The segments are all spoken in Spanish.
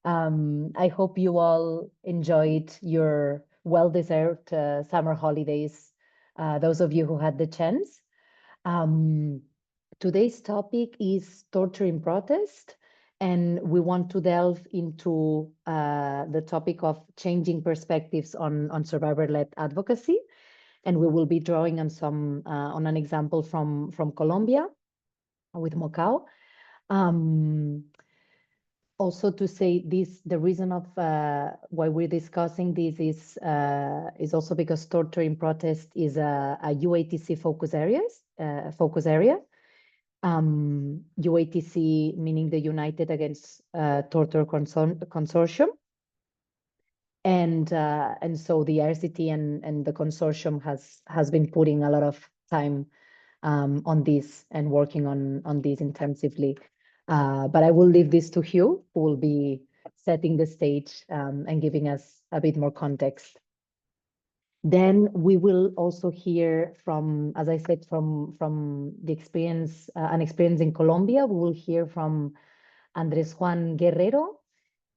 I hope you all enjoyed your well-deserved summer holidays, those of you who had the chance. Um, Today's topic is torture in protest, and we want to delve into the topic of changing perspectives on survivor-led advocacy. And we will be drawing on on an example from Colombia with Mocao. Also to say this, the reason of why we're discussing this is also because torture in protest is a UATC focus area. UATC meaning the United Against Torture Consortium. And so the RCT and the consortium has been putting a lot of time on this and working on this intensively. But I will leave this to Hugh, who will be setting the stage and giving us a bit more context. Then we will also hear from, as I said, from the experience, an experience in Colombia. We will hear from Andrés Juan Guerrero.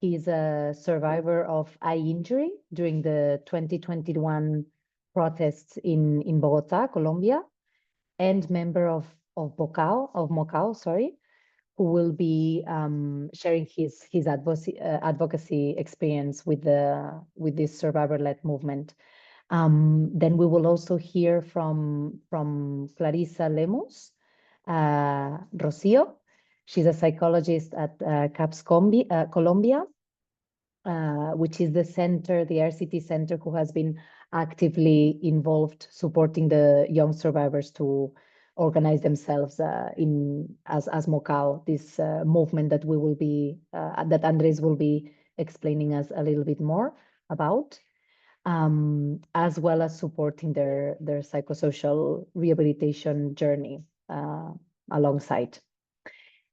He's a survivor of eye injury during the 2021 protests in Bogota, Colombia, and member of Mocao, sorry, who will be sharing his advocacy experience with this survivor-led movement. Then we will also hear from Clarissa Lemus Rocio. She's a psychologist at CAPS Colombia, which is the center, the RCT center, who has been actively involved supporting the young survivors to organize themselves as Mocao, this movement that we will be that Andres will be explaining us a little bit more about, as well as supporting their psychosocial rehabilitation journey alongside.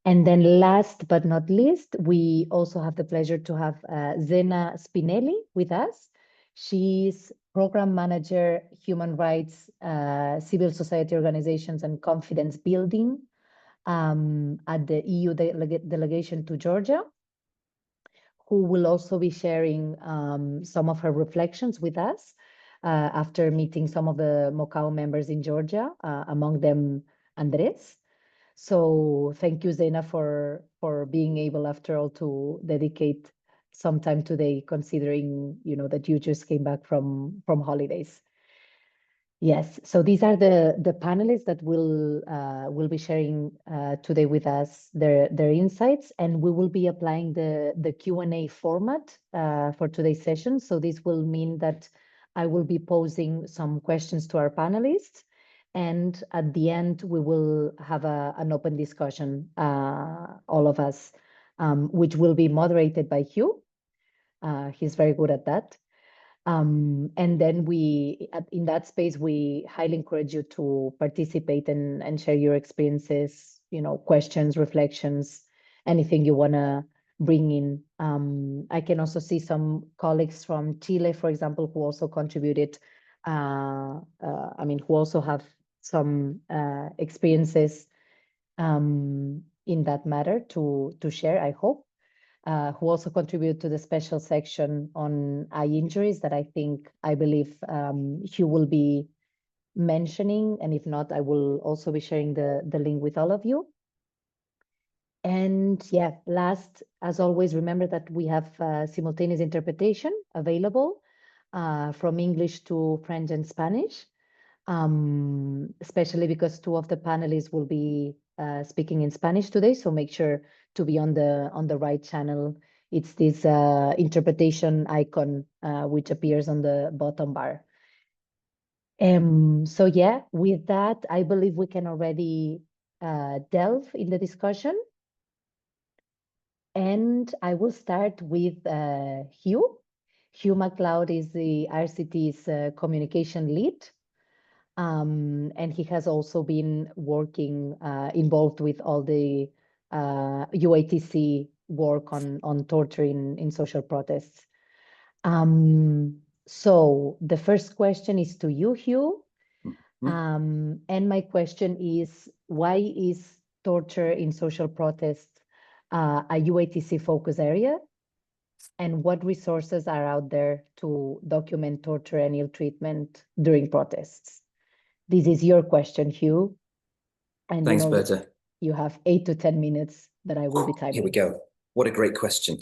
And then last but not least, we also have the pleasure to have Zena Spinelli with us. She's program manager, human rights, civil society organizations, and confidence building at the EU delegation to Georgia, who will also be sharing some of her reflections with us after meeting some of the Mocao members in Georgia, among them Andres. So thank you, Zena, for being able, after all, to dedicate some time today, considering that you just came back from holidays. Yes, so these are the panelists that will be sharing today with us their insights, and we will be applying the Q&A format for today's session. So this will mean that I will be posing some questions to our panelists, and at the end, we will have an open discussion, all of us, which will be moderated by Hugh. He's very good at that. And then in that space, we highly encourage you to participate and share your experiences, questions, reflections, anything you want to bring in. I can also see some colleagues from Chile, for example, who also contributed, who also have some experiences in that matter to share, I hope, who also contribute to the special section on eye injuries that I believe Hugh will be mentioning, and if not, I will also be sharing the link with all of you. And yeah, last, as always, remember that we have simultaneous interpretation available from English to French and Spanish, especially because two of the panelists will be speaking in Spanish today. So make sure to be on the right channel. It's this interpretation icon which appears on the bottom bar. So yeah, with that, I believe we can already delve in the discussion. And I will start with Hugh. Hugh MacLeod is the RCT's communication lead. And he has also been working, involved with all the UATC work on torture in social protests. So the first question is to you, Hugh. And my question is, why is torture in social protests a UATC focus area? And what resources are out there to document torture and ill treatment during protests? This is your question, Hugh. And Thanks, you know Berta. you have 8 to 10 minutes that I will be timing. Here we go. What a great question.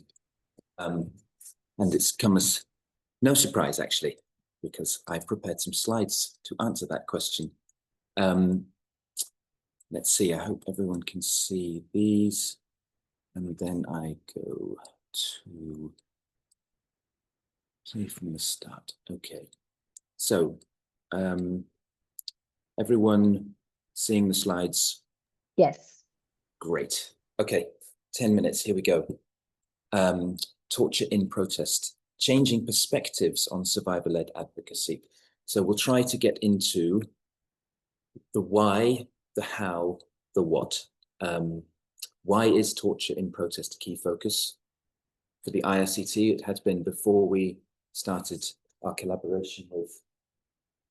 And it's come as no surprise, actually, because I've prepared some slides to answer that question. Let's see, I hope everyone can see these. And then I go to play from the start. Okay. So, everyone seeing the slides? Yes. Great. Okay, 10 minutes, here we go. Torture in protest, changing perspectives on survivor-led advocacy. So we'll try to get into the why, the how, the what. Why is torture in protest a key focus? For the IRCT, it had been before we started our collaboration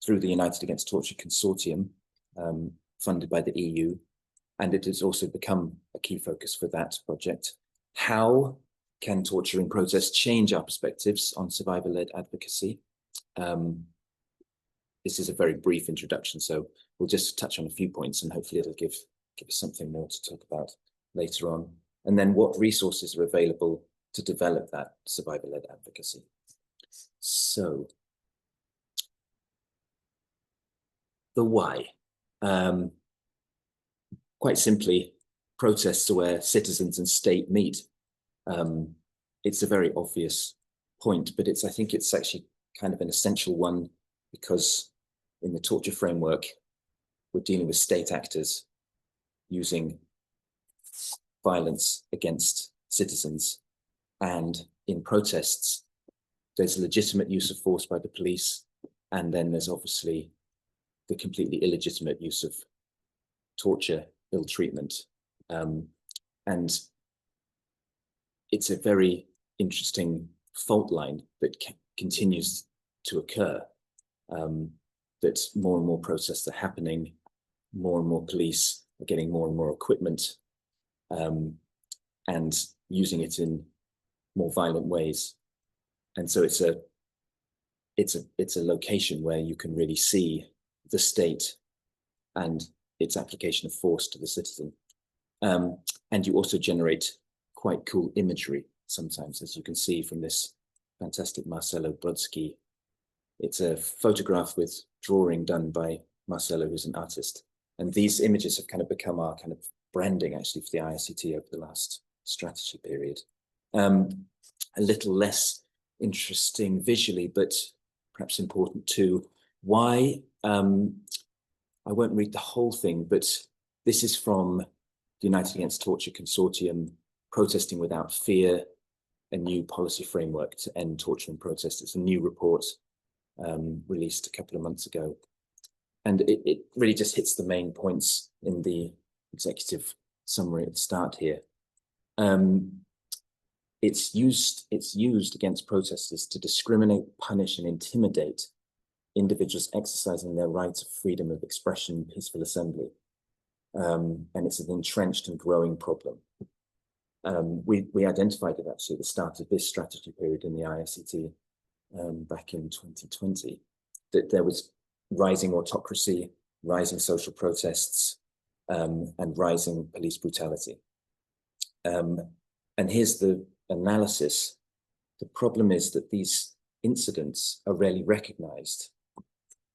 through the United Against Torture Consortium, funded by the EU, and it has also become a key focus for that project. How can torture in protest change our perspectives on survivor-led advocacy? This is a very brief introduction, so we'll just touch on a few points and hopefully it'll give us something more to talk about later on. And then what resources are available to develop that survivor-led advocacy. So, the why. Quite simply, protests are where citizens and state meet. It's a very obvious point, but I think it's actually kind of an essential one, because in the torture framework, we're dealing with state actors using violence against citizens. And in protests, there's legitimate use of force by the police, and then there's obviously the completely illegitimate use of torture, ill treatment. And it's a very interesting fault line that continues to occur, that more and more protests are happening, more and more police are getting more and more equipment, and using it in more violent ways. And so it's a location where you can really see the state and its application of force to the citizen. And you also generate quite cool imagery sometimes, as you can see from this fantastic Marcelo Brodsky. It's a photograph with drawing done by Marcelo, who's an artist. And these images have kind of become our kind of branding, actually, for the IRCT over the last strategy period. A little less interesting visually, but perhaps important too. Why? I won't read the whole thing, but this is from the United Against Torture Consortium, Protesting Without Fear, a new policy framework to end torture and protest. It's a new report released a couple of months ago. And it really just hits the main points in the executive summary at the start here. It's used against protesters to discriminate, punish, and intimidate individuals exercising their right of freedom of expression and peaceful assembly. And it's an entrenched and growing problem. We identified it actually at the start of this strategy period in the IRCT back in 2020, that there was rising autocracy, rising social protests, and rising police brutality. And here's the analysis. The problem is that these incidents are rarely recognized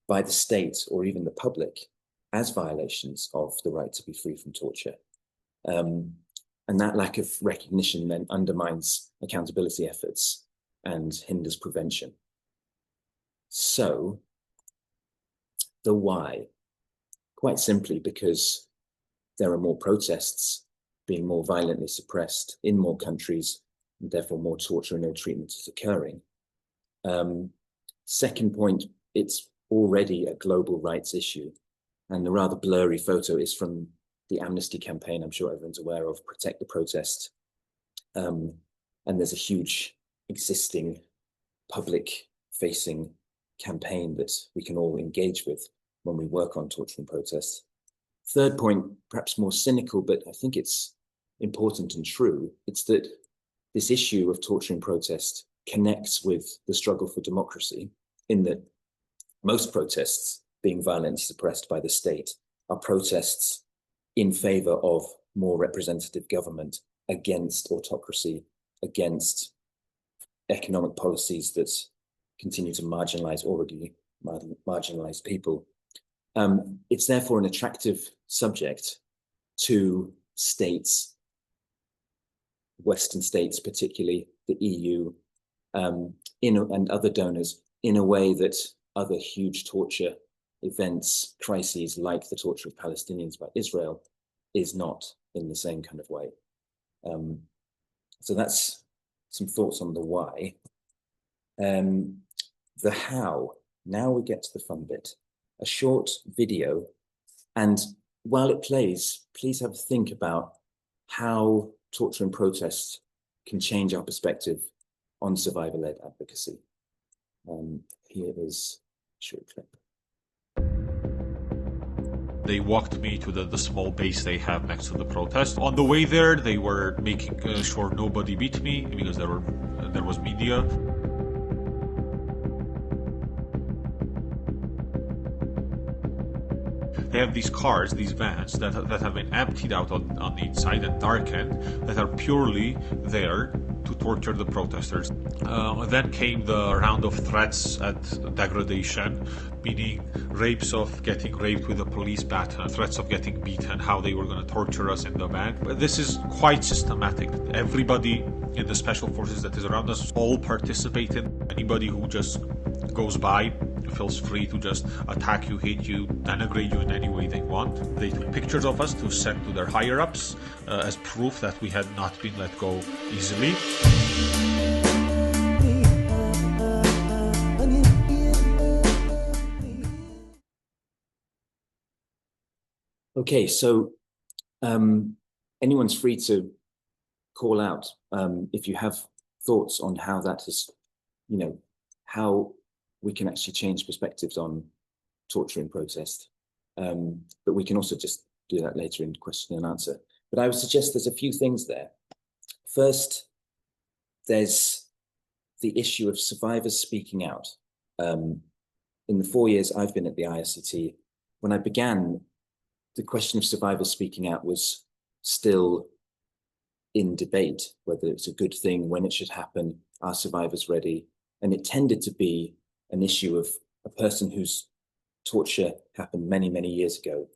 by the state or even the public as violations of the right to be free from torture. And that lack of recognition then undermines accountability efforts and hinders prevention. So, the why? Quite simply because there are more protests being more violently suppressed in more countries, and therefore more torture and ill treatment is occurring. Second point, it's already a global rights issue. And the rather blurry photo is from the Amnesty campaign, I'm sure everyone's aware of, Protect the Protest. And there's a huge existing public-facing campaign that we can all engage with when we work on torture and protest. Third point, perhaps more cynical, but I think it's important and true. It's that this issue of torture and protest connects with the struggle for democracy, in that most protests being violently suppressed by the state are protests in favor of more representative government, against autocracy, against economic policies that continue to marginalize already marginalized people. It's therefore an attractive subject to states, Western states, particularly the EU, and other donors, in a way that other huge torture events, crises like the torture of Palestinians by Israel is not in the same kind of way. So that's some thoughts on the why. The how, now we get to the fun bit. A short video, and while it plays, please have a think about how torture and protest can change our perspective on survivor-led advocacy. Here is a short clip. They walked me to the small base they have next to the protest. On the way there, they were making sure nobody beat me because there was media. They have these cars, these vans that have been emptied out on the inside and darkened, that are purely there to torture the protesters. Then came the round of threats at degradation, meaning rapes of getting raped with a police baton, threats of getting beaten, how they were going to torture us in the van. But this is quite systematic. Everybody in the special forces that is around us all participate in. Anybody who just goes by feels free to just attack you, hit you, denigrate you in any way they want. They took pictures of us to send to their higher-ups as proof that we had not been let go easily. Okay, so anyone's free to call out if you have thoughts on how that is, how we can actually change perspectives on torture and protest. But we can also just do that later in question and answer. But I would suggest there's a few things there. First, there's the issue of survivors speaking out. In the 4 years I've been at the IRCT, when I began, the question of survivors speaking out was still in debate, whether it's a good thing, when it should happen, are survivors ready? And it tended to be an issue of a person whose torture happened many, many years ago,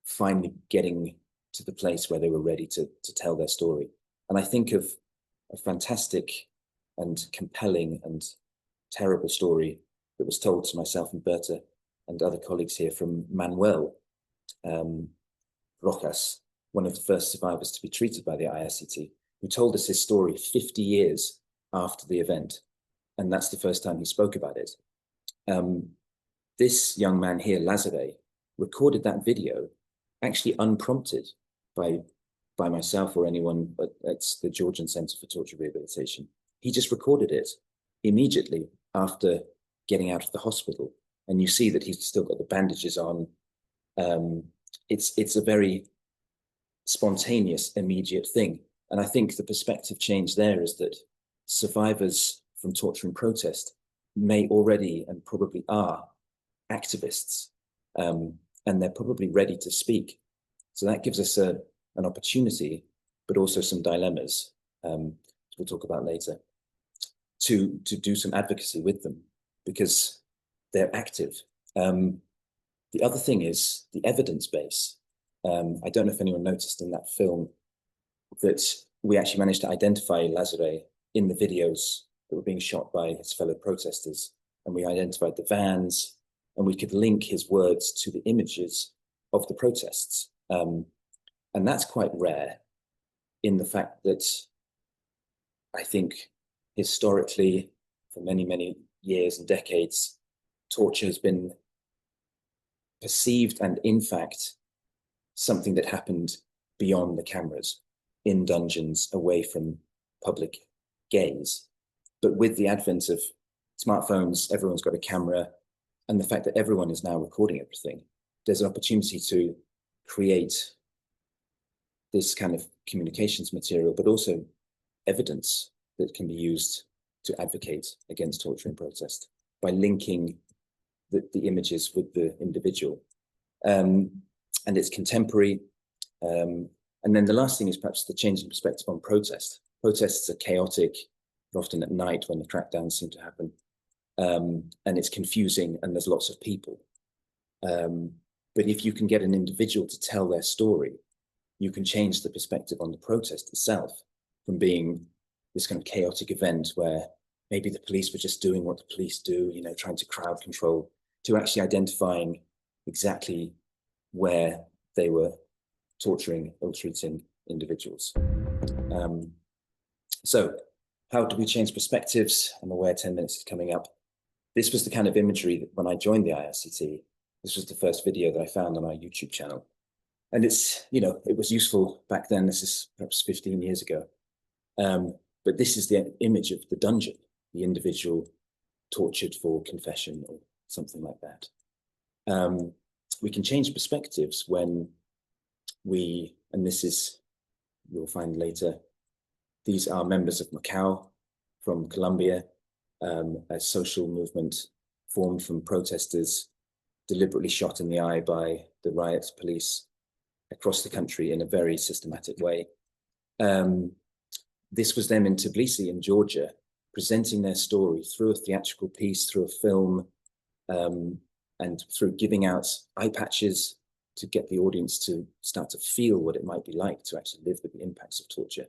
finally getting to the place where they were ready to tell their story. And I think of a fantastic and compelling and terrible story that was told to myself and Berta and other colleagues here from Manuel Rojas, one of the first survivors to be treated by the IRCT, who told us his story 50 years after the event. And that's the first time he spoke about it. This young man here, Lazare, recorded that video actually unprompted by myself or anyone at the Georgian Center for Torture Rehabilitation. He just recorded it immediately after getting out of the hospital. And you see that he's still got the bandages on. It's a very spontaneous, immediate thing. And I think the perspective change there is that survivors from torture and protest may already and probably are activists, and they're probably ready to speak. So that gives us an opportunity, but also some dilemmas, we'll talk about later, to do some advocacy with them because they're active. The other thing is the evidence base. I don't know if anyone noticed in that film that we actually managed to identify Lazare in the videos that were being shot by his fellow protesters. And we identified the vans, and we could link his words to the images of the protests. And that's quite rare in the fact that I think historically, for many, many years and decades, torture has been perceived and in fact, something that happened beyond the cameras, in dungeons, away from public gaze. But with the advent of smartphones, everyone's got a camera, and the fact that everyone is now recording everything, there's an opportunity to create this kind of communications material, but also evidence that can be used to advocate against torture in protest by linking the images with the individual. And it's contemporary. And then the last thing is perhaps the change in perspective on protest. Protests are chaotic, often at night when the crackdowns seem to happen. And it's confusing and there's lots of people. But if you can get an individual to tell their story, you can change the perspective on the protest itself from being this kind of chaotic event where maybe the police were just doing what the police do, you know, trying to crowd control, to actually identifying exactly where they were torturing, ill-treating individuals. So how do we change perspectives? I'm aware 10 minutes is coming up. This was the kind of imagery that when I joined the IRCT, this was the first video that I found on our YouTube channel. And it's, you know, it was useful back then. This is perhaps 15 years ago. But this is the image of the dungeon, the individual tortured for confession or something like that. We can change perspectives when we, and this is, you'll find later, these are members of Macau from Colombia, a social movement formed from protesters deliberately shot in the eye by the riot police across the country in a very systematic way. This was them in Tbilisi in Georgia, presenting their story through a theatrical piece, through a film, and through giving out eye patches to get the audience to start to feel what it might be like to actually live with the impacts of torture.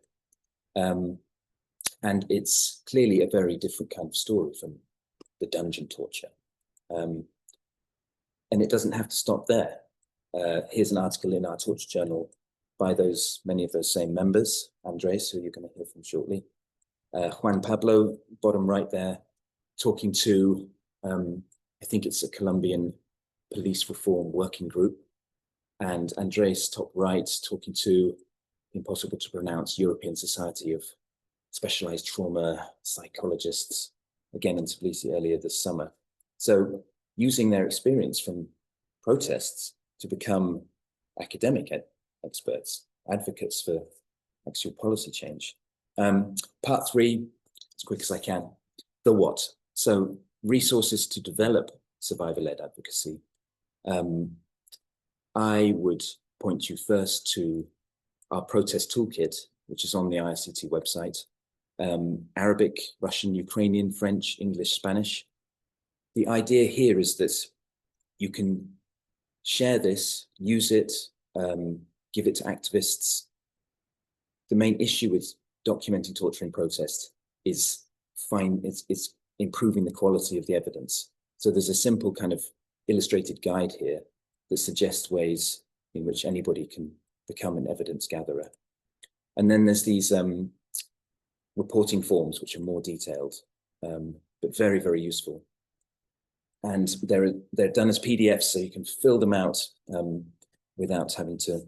And it's clearly a very different kind of story from the dungeon torture. And it doesn't have to stop there. Here's an article in our torture journal by many of those same members, Andres, who you're going to hear from shortly. Juan Pablo, bottom right there, talking to, I think it's a Colombian police reform working group. And Andres, top right, talking to, impossible to pronounce, European Society of Specialized Trauma Psychologists, again in Tbilisi earlier this summer. So using their experience from protests to become academic experts, advocates for actual policy change. Part 3, as quick as I can, the what. So resources to develop survivor-led advocacy. I would point you first to our protest toolkit, which is on the IRCT website. Arabic, Russian, Ukrainian, French, English, Spanish. The idea here is that you can share this, use it, give it to activists. The main issue with documenting torture in protest is it's improving the quality of the evidence. So there's a simple kind of illustrated guide here that suggests ways in which anybody can become an evidence gatherer. And then there's these reporting forms, which are more detailed, but very, very useful. And they're done as PDFs, so you can fill them out without having to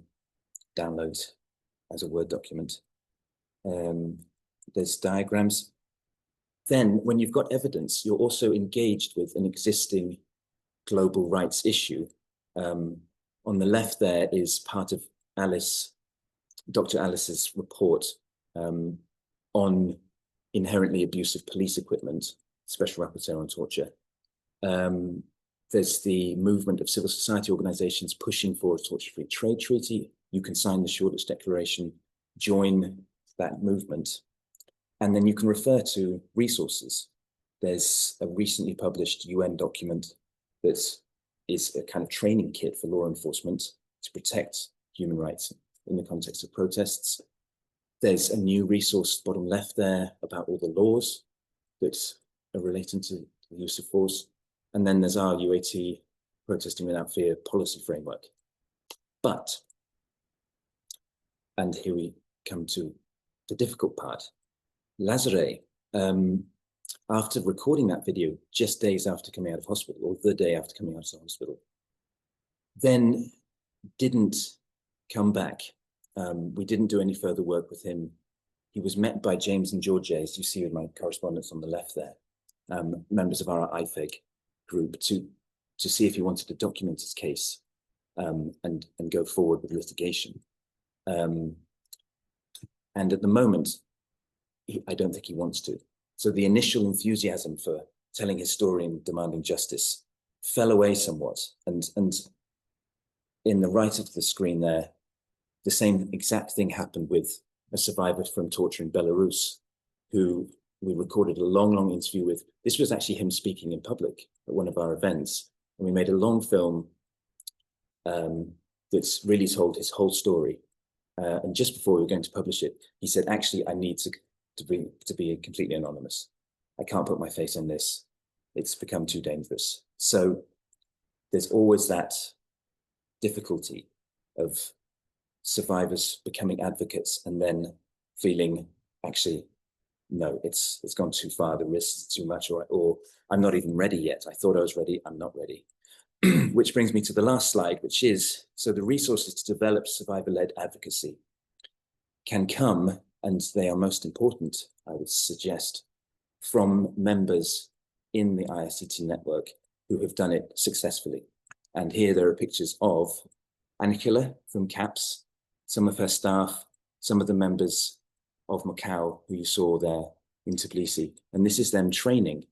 download as a Word document. There's diagrams. Then when you've got evidence, you're also engaged with an existing global rights issue. On the left there is part of Dr. Alice's report on inherently abusive police equipment, Special Rapporteur on Torture. There's the movement of civil society organizations pushing for a torture-free trade treaty. You can sign the Shoreditch Declaration, join that movement, and then you can refer to resources. There's a recently published UN document that is a kind of training kit for law enforcement to protect human rights in the context of protests. There's a new resource, bottom left there, about all the laws that are relating to the use of force. And then there's our UAT Protesting Without Fear policy framework. But, and here we come to the difficult part, Lazare, after recording that video just days after coming out of hospital, or the day after coming out of the hospital, then didn't come back. We didn't do any further work with him. He was met by James and George, as you see with my correspondence on the left there, members of our IFEG group, to see if he wanted to document his case and go forward with litigation. And at the moment, I don't think he wants to. So the initial enthusiasm for telling his story and demanding justice fell away somewhat. And in the right of the screen there, the same exact thing happened with a survivor from torture in Belarus, who we recorded a long interview with. This was actually him speaking in public at one of our events. And we made a long film that's really told his whole story. And just before we were going to publish it, he said, actually, I need to be completely anonymous. I can't put my face on this. It's become too dangerous. So there's always that difficulty of survivors becoming advocates and then feeling, actually, no, it's gone too far, the risk's too much, or I'm not even ready yet. I thought I was ready, I'm not ready. Which brings me to the last slide, which is, so the resources to develop survivor-led advocacy can come, and they are most important, I would suggest, from members in the ISCT network who have done it successfully. And here there are pictures of Anikila from CAPS, some of her staff, some of the members of Macau who you saw there in Tbilisi. And this is them training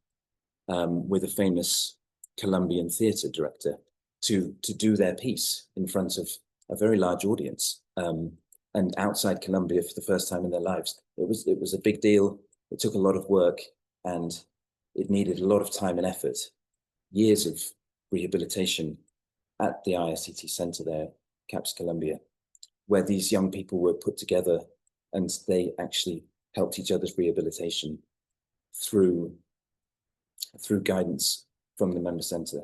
with a famous Colombian theatre director to do their piece in front of a very large audience and outside Colombia for the first time in their lives. It was a big deal. It took a lot of work and it needed a lot of time and effort, years of rehabilitation at the ISCT Center there, CAPS Colombia, where these young people were put together and they actually helped each other's rehabilitation through guidance from the member center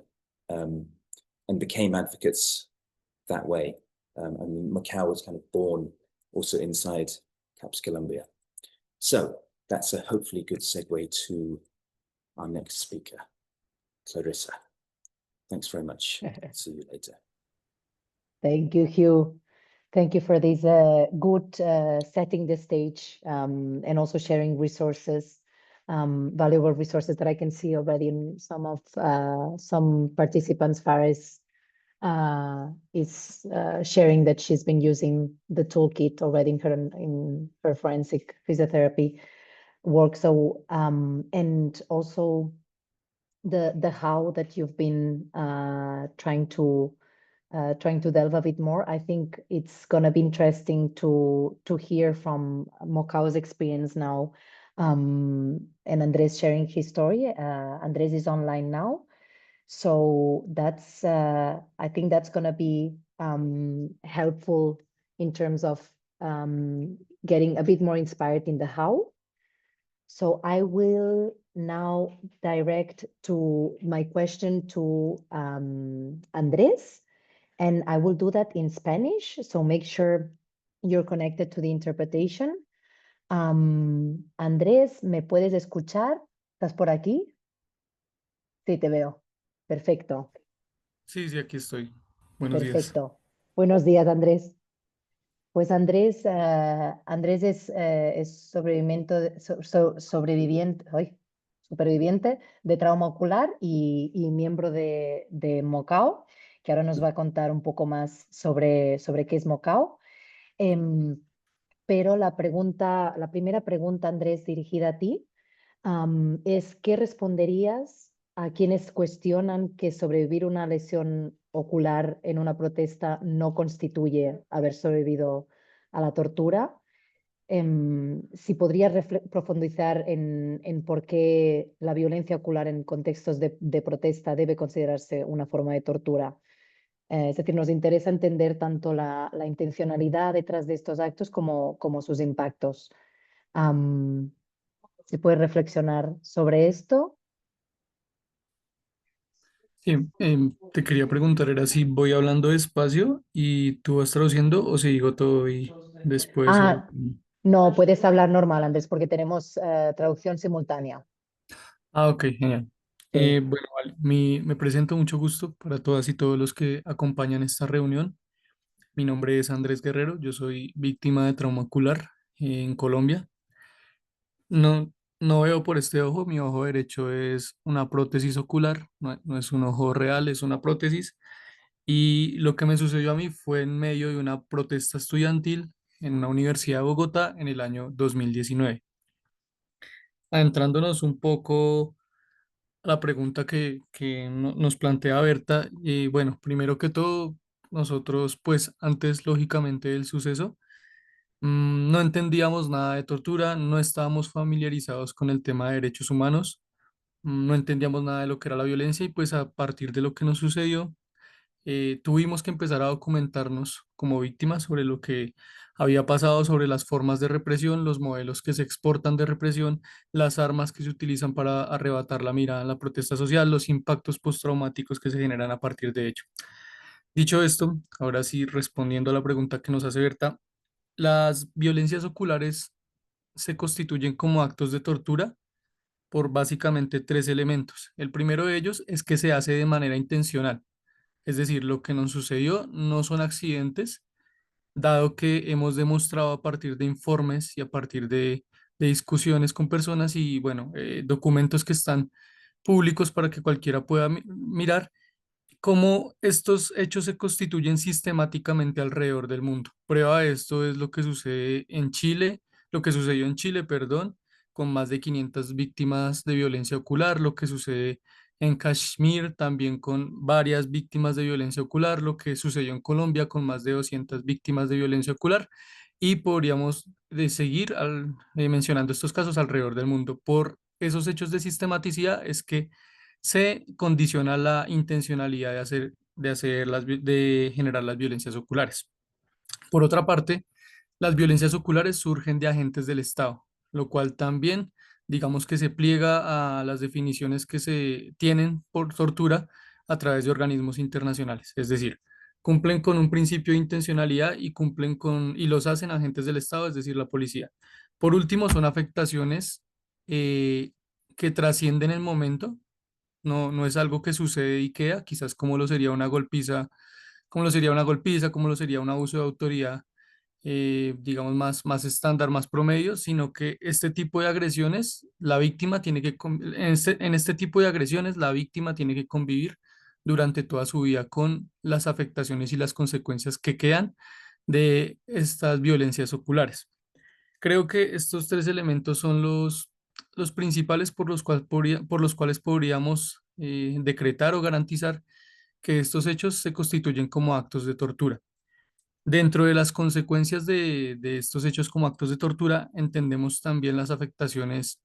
and became advocates that way. And Macau was kind of born also inside CAPS Colombia. So that's a hopefully good segue to our next speaker, Clarissa. Thanks very much. See you later. Thank you, Hugh. Thank you for this good setting the stage and also sharing resources, valuable resources that I can see already in some participants. Faris is sharing that she's been using the toolkit already in her forensic physiotherapy work. So and also the how that you've been trying to delve a bit more. I think it's gonna be interesting to hear from Mocau's experience now, and Andres sharing his story. Andres is online now, so that's I think that's gonna be helpful in terms of getting a bit more inspired in the how. So I will now direct to my question to Andres. And I will do that in Spanish, so make sure you're connected to the interpretation. Andrés, ¿me puedes escuchar? ¿Estás por aquí? Sí, te veo. Perfecto, Sí, sí, aquí estoy. Buenos días. perfecto. Buenos días, Andrés. Pues Andrés, Andrés es superviviente de trauma ocular y miembro de Mocao, que ahora nos va a contar un poco más sobre qué es Mocao. Pero la primera pregunta, Andrés, dirigida a ti, es ¿qué responderías a quienes cuestionan que sobrevivir una lesión ocular en una protesta no constituye haber sobrevivido a la tortura? Si podrías profundizar en por qué la violencia ocular en contextos de protesta debe considerarse una forma de tortura. Es decir, nos interesa entender tanto la intencionalidad detrás de estos actos como sus impactos. Si puedes reflexionar sobre esto. Sí, te quería preguntar, ¿era si voy hablando despacio y tú vas traduciendo o si digo todo y después? No, puedes hablar normal, Andrés, porque tenemos traducción simultánea. Ok, genial. Sí. Bueno, vale. Me presento, mucho gusto para todas y todos los que acompañan esta reunión. Mi nombre es Andrés Guerrero, yo soy víctima de trauma ocular en Colombia. No, no veo por este ojo, mi ojo derecho es una prótesis ocular, no es un ojo real, es una prótesis. Y lo que me sucedió a mí fue en medio de una protesta estudiantil en una universidad de Bogotá en el año 2019. adentrándonos un poco a la pregunta que nos plantea Berta, bueno, primero que todo, nosotros, pues antes, lógicamente, del suceso, no entendíamos nada de tortura, no estábamos familiarizados con el tema de derechos humanos, no entendíamos nada de lo que era la violencia y pues a partir de lo que nos sucedió, tuvimos que empezar a documentarnos como víctimas sobre lo que había pasado, sobre las formas de represión, los modelos que se exportan de represión, las armas que se utilizan para arrebatar la mirada en la protesta social, los impactos postraumáticos que se generan a partir de ello. Dicho esto, ahora sí, respondiendo a la pregunta que nos hace Berta, las violencias oculares se constituyen como actos de tortura por básicamente tres elementos. El primero de ellos es que se hace de manera intencional, es decir, lo que nos sucedió no son accidentes, dado que hemos demostrado a partir de informes y a partir de discusiones con personas y, bueno, documentos que están públicos para que cualquiera pueda mirar cómo estos hechos se constituyen sistemáticamente alrededor del mundo. Prueba de esto es lo que sucede en Chile, lo que sucedió en Chile, perdón, con más de 500 víctimas de violencia ocular, lo que sucede en Kashmir también con varias víctimas de violencia ocular, lo que sucedió en Colombia con más de 200 víctimas de violencia ocular y podríamos seguir mencionando estos casos alrededor del mundo. Por esos hechos de sistematicidad es que se condiciona la intencionalidad de generar las violencias oculares. Por otra parte, las violencias oculares surgen de agentes del Estado, lo cual también, digamos que se pliega a las definiciones que se tienen por tortura a través de organismos internacionales. Es decir, cumplen con un principio de intencionalidad y y los hacen agentes del Estado, es decir, la policía. Por último, son afectaciones eh, que trascienden el momento, no es algo que sucede y queda, quizás como lo sería una golpiza, como lo sería un abuso de autoridad, digamos, más estándar, más promedio, sino que este tipo de agresiones, la víctima tiene que, en este tipo de agresiones, la víctima tiene que convivir durante toda su vida con las afectaciones y las consecuencias que quedan de estas violencias oculares. Creo que estos tres elementos son los principales por los cuales podríamos decretar o garantizar que estos hechos se constituyen como actos de tortura. Dentro de las consecuencias de estos hechos como actos de tortura, entendemos también las afectaciones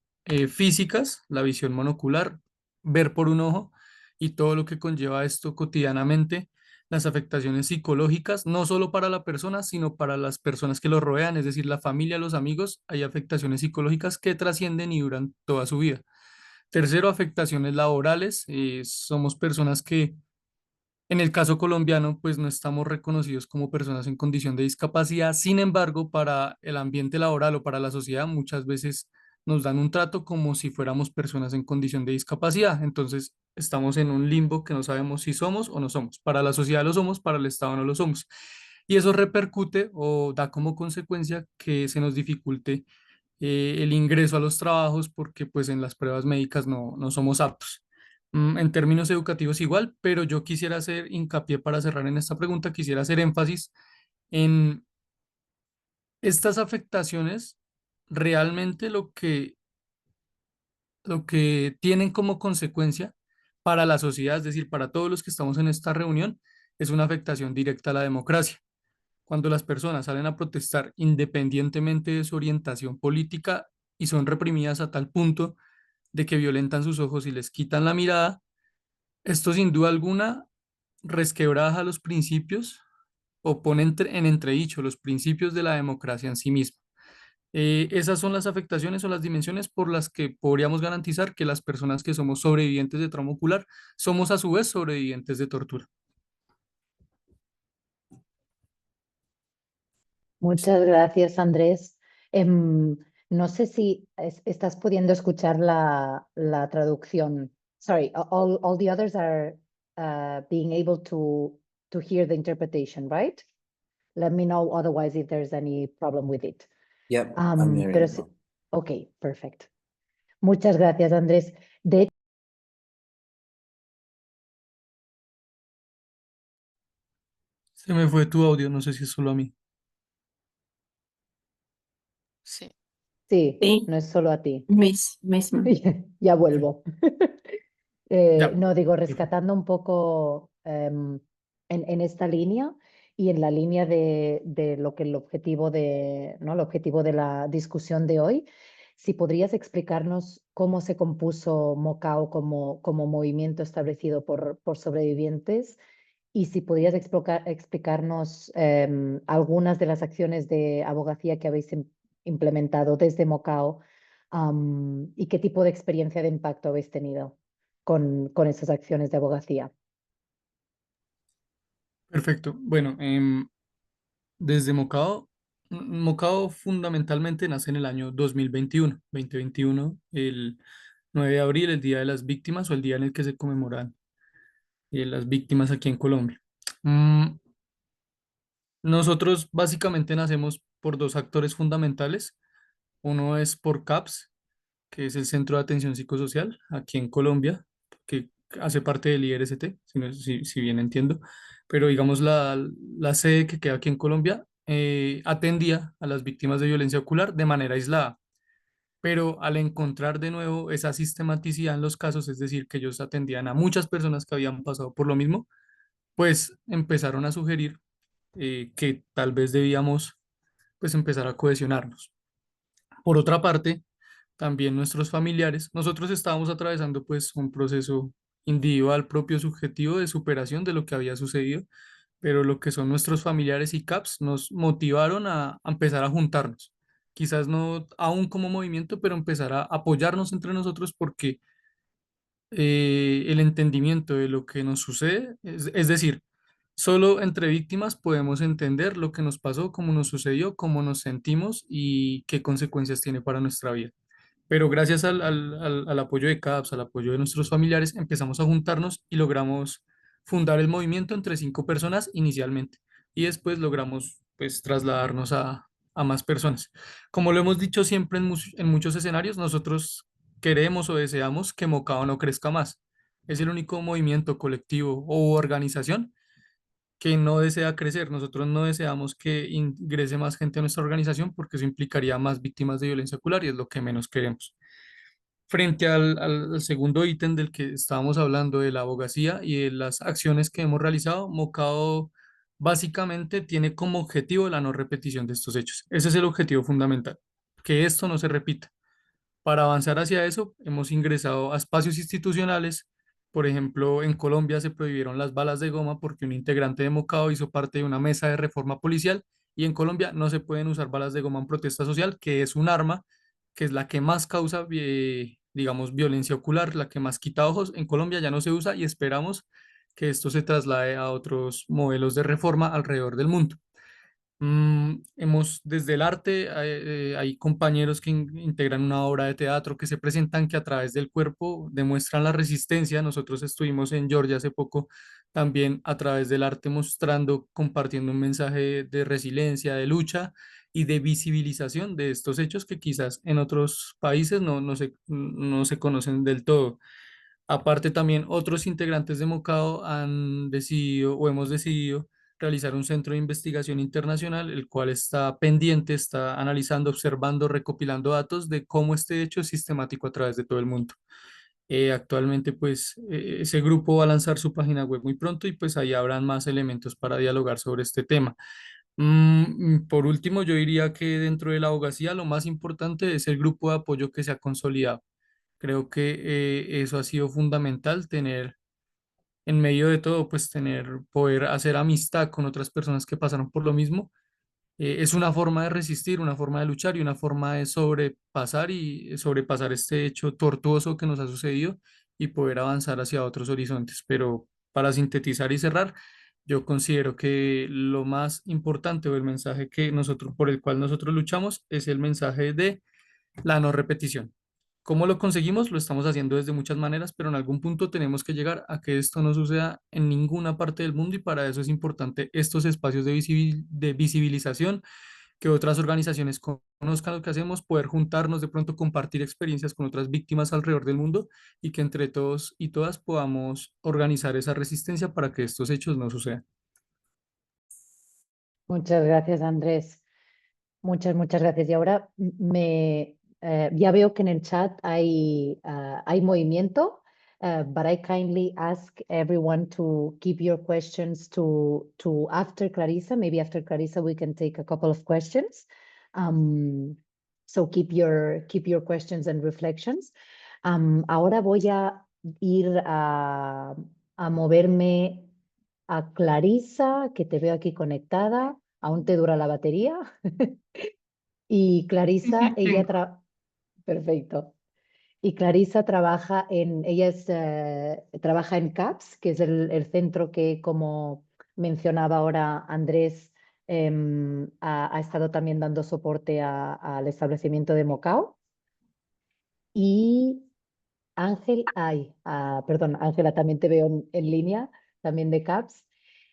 físicas, la visión monocular, ver por un ojo y todo lo que conlleva esto cotidianamente, las afectaciones psicológicas, no solo para la persona, sino para las personas que lo rodean, es decir, la familia, los amigos, hay afectaciones psicológicas que trascienden y duran toda su vida. Tercero, afectaciones laborales. Somos personas que en el caso colombiano, pues no estamos reconocidos como personas en condición de discapacidad. Sin embargo, para el ambiente laboral o para la sociedad, muchas veces nos dan un trato como si fuéramos personas en condición de discapacidad. Entonces, estamos en un limbo que no sabemos si somos o no somos. Para la sociedad lo somos, para el Estado no lo somos. Y eso repercute o da como consecuencia que se nos dificulte el ingreso a los trabajos porque pues en las pruebas médicas no somos aptos. En términos educativos igual, pero yo quisiera hacer hincapié para cerrar en esta pregunta, quisiera hacer énfasis en estas afectaciones, realmente lo que tienen como consecuencia para la sociedad, es decir, para todos los que estamos en esta reunión, es una afectación directa a la democracia. Cuando las personas salen a protestar independientemente de su orientación política y son reprimidas a tal punto de que violentan sus ojos y les quitan la mirada, esto sin duda alguna resquebraja los principios o pone en entredicho los principios de la democracia en sí misma. Esas son las afectaciones o las dimensiones por las que podríamos garantizar que las personas que somos sobrevivientes de trauma ocular somos a su vez sobrevivientes de tortura. Muchas gracias, Andrés. Em, no sé si estás pudiendo escuchar la traducción. Sorry, all the others are being able to hear the interpretation, right? Let me know otherwise if there's any problem with it. Yep, I'm hearing Pero it sí, well. ok, perfect. Muchas gracias, Andrés. De Se me fue tu audio, no sé si es solo a mí. Sí. Sí, Sí, no es solo a ti. mismo. Ya vuelvo. Ya, No, digo, perfecto. rescatando un poco en esta línea y en la línea de lo que el objetivo ¿no? El objetivo de la discusión de hoy, si podrías explicarnos cómo se compuso Mocao como movimiento establecido por sobrevivientes y si podrías explicarnos algunas de las acciones de abogacía que habéis implementado desde Mocao, y qué tipo de experiencia de impacto habéis tenido con esas acciones de abogacía. Perfecto. Bueno, desde Mocao, Mocao fundamentalmente nace en el año 2021, el 9 de abril, el Día de las Víctimas o el día en el que se conmemoran las víctimas aquí en Colombia. Mm, Nosotros básicamente nacemos por dos actores fundamentales. Uno es por CAPS, que es el Centro de Atención Psicosocial aquí en Colombia, que hace parte del IRST, si bien entiendo, pero digamos la sede que queda aquí en Colombia atendía a las víctimas de violencia ocular de manera aislada, pero al encontrar de nuevo esa sistematicidad en los casos, es decir, que ellos atendían a muchas personas que habían pasado por lo mismo, pues empezaron a sugerir que tal vez debíamos pues empezar a cohesionarnos. Por otra parte, también nuestros familiares, nosotros estábamos atravesando pues un proceso individual propio subjetivo de superación de lo que había sucedido, pero lo que son nuestros familiares y CAPS nos motivaron a empezar a juntarnos. Quizás no aún como movimiento, pero empezar a apoyarnos entre nosotros porque el entendimiento de lo que nos sucede, es decir, solo entre víctimas podemos entender lo que nos pasó, cómo nos sucedió, cómo nos sentimos y qué consecuencias tiene para nuestra vida. Pero gracias al apoyo de CAPS, al apoyo de nuestros familiares, empezamos a juntarnos y logramos fundar el movimiento entre 5 personas inicialmente. Y después logramos pues trasladarnos a más personas. Como lo hemos dicho siempre en muchos escenarios, nosotros queremos o deseamos que Mocao no crezca más. Es el único movimiento colectivo o organización que no desea crecer. Nosotros no deseamos que ingrese más gente a nuestra organización porque eso implicaría más víctimas de violencia ocular y es lo que menos queremos. Frente al segundo ítem del que estábamos hablando, de la abogacía y de las acciones que hemos realizado, Mocao básicamente tiene como objetivo la no repetición de estos hechos. Ese es el objetivo fundamental, que esto no se repita. Para avanzar hacia eso, hemos ingresado a espacios institucionales. Por ejemplo, en Colombia se prohibieron las balas de goma porque un integrante de Mocao hizo parte de una mesa de reforma policial y en Colombia no se pueden usar balas de goma en protesta social, que es un arma que es la que más causa, digamos, violencia ocular, la que más quita ojos. En Colombia ya no se usa y esperamos que esto se traslade a otros modelos de reforma alrededor del mundo. Hemos desde el arte, hay compañeros que integran una obra de teatro que se presentan que a través del cuerpo demuestran la resistencia. Nosotros estuvimos en Georgia hace poco también a través del arte mostrando, compartiendo un mensaje de resiliencia, de lucha y de visibilización de estos hechos que quizás en otros países no se conocen del todo. Aparte, también otros integrantes de Mocao han decidido o hemos decidido realizar un centro de investigación internacional, el cual está pendiente, está analizando, observando, recopilando datos de cómo este hecho es sistemático a través de todo el mundo. Actualmente, pues, ese grupo va a lanzar su página web muy pronto y pues ahí habrán más elementos para dialogar sobre este tema. Por último, yo diría que dentro de la abogacía lo más importante es el grupo de apoyo que se ha consolidado. Creo que eso ha sido fundamental, tener en medio de todo, pues poder hacer amistad con otras personas que pasaron por lo mismo. Es una forma de resistir, una forma de luchar y una forma de sobrepasar y sobrepasar este hecho tortuoso que nos ha sucedido y poder avanzar hacia otros horizontes. Pero para sintetizar y cerrar, yo considero que lo más importante o el mensaje por el cual nosotros luchamos es el mensaje de la no repetición. ¿Cómo lo conseguimos? Lo estamos haciendo desde muchas maneras, pero en algún punto tenemos que llegar a que esto no suceda en ninguna parte del mundo y para eso es importante estos espacios de visibilización, que otras organizaciones conozcan lo que hacemos, poder juntarnos, de pronto compartir experiencias con otras víctimas alrededor del mundo y que entre todos y todas podamos organizar esa resistencia para que estos hechos no sucedan. Muchas gracias, Andrés. Muchas gracias. Y ahora ya veo que en el chat hay movimiento, but I kindly ask everyone to keep your questions to after Clarissa. Maybe after Clarissa we can take a couple of questions. So keep your questions and reflections. Ahora voy a ir a moverme a Clarissa, que te veo aquí conectada. ¿Aún te dura la batería? Y Clarissa, ella perfecto. Y Clarissa trabaja trabaja en CAPS, que es el centro que, como mencionaba ahora Andrés, ha estado también dando soporte al establecimiento de Mocao. Y perdón, Ángela, también te veo en línea, también de CAPS.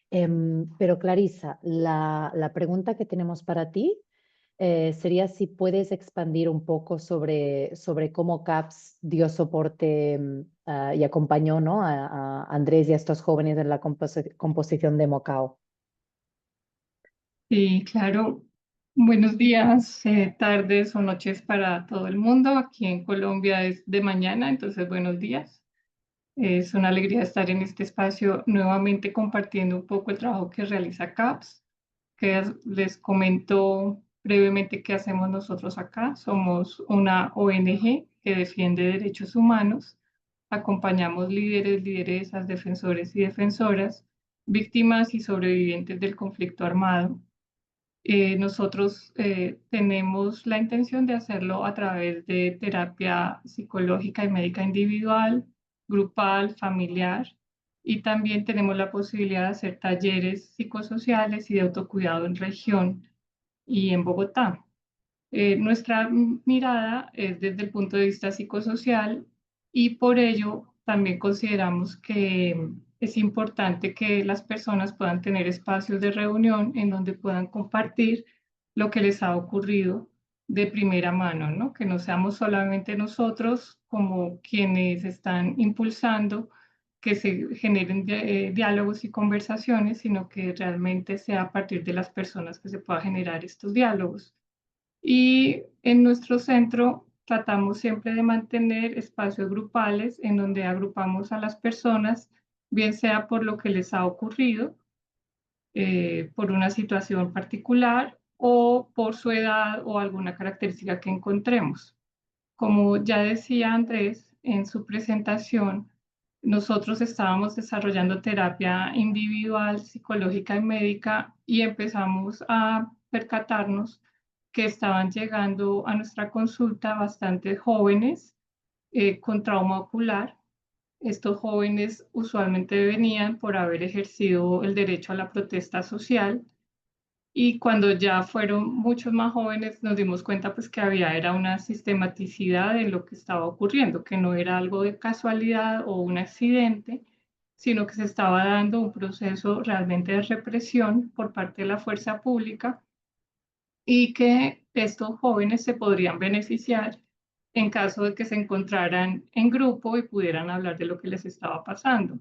Pero Clarissa, la pregunta que tenemos para ti sería si puedes expandir un poco sobre cómo CAPS dio soporte y acompañó, ¿no?, a Andrés y a estos jóvenes en la composición de Mocao. Sí, claro. Buenos días, tardes o noches para todo el mundo. Aquí en Colombia es de mañana, entonces buenos días. Es una alegría estar en este espacio nuevamente compartiendo un poco el trabajo que realiza CAPS, que les comento brevemente qué hacemos nosotros acá. Somos una ONG que defiende derechos humanos. Acompañamos líderes, lideresas, defensores y defensoras, víctimas y sobrevivientes del conflicto armado. Nosotros tenemos la intención de hacerlo a través de terapia psicológica y médica individual, grupal, familiar, y también tenemos la posibilidad de hacer talleres psicosociales y de autocuidado en región y en Bogotá. Nuestra mirada es desde el punto de vista psicosocial y por ello también consideramos que es importante que las personas puedan tener espacios de reunión en donde puedan compartir lo que les ha ocurrido de primera mano, ¿no? Que no seamos solamente nosotros como quienes están impulsando que se generen diálogos y conversaciones, sino que realmente sea a partir de las personas que se pueda generar estos diálogos. Y en nuestro centro tratamos siempre de mantener espacios grupales en donde agrupamos a las personas, bien sea por lo que les ha ocurrido, por una situación particular o por su edad o alguna característica que encontremos. Como ya decía Andrés en su presentación, nosotros estábamos desarrollando terapia individual, psicológica y médica y empezamos a percatarnos que estaban llegando a nuestra consulta bastantes jóvenes con trauma ocular. Estos jóvenes usualmente venían por haber ejercido el derecho a la protesta social y cuando ya fueron muchos más jóvenes nos dimos cuenta pues que era una sistematicidad en lo que estaba ocurriendo, que no era algo de casualidad o un accidente, sino que se estaba dando un proceso realmente de represión por parte de la fuerza pública y que estos jóvenes se podrían beneficiar en caso de que se encontraran en grupo y pudieran hablar de lo que les estaba pasando.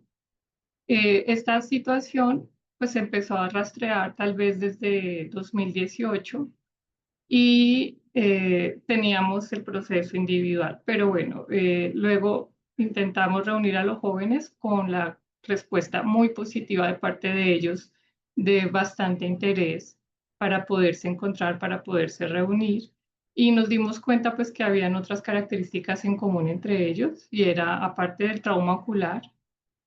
Esta situación pues empezó a rastrear tal vez desde 2018 y teníamos el proceso individual, pero bueno, luego intentamos reunir a los jóvenes con la respuesta muy positiva de parte de ellos, de bastante interés para poderse encontrar, para poderse reunir. Y nos dimos cuenta pues que habían otras características en común entre ellos y era, aparte del trauma ocular,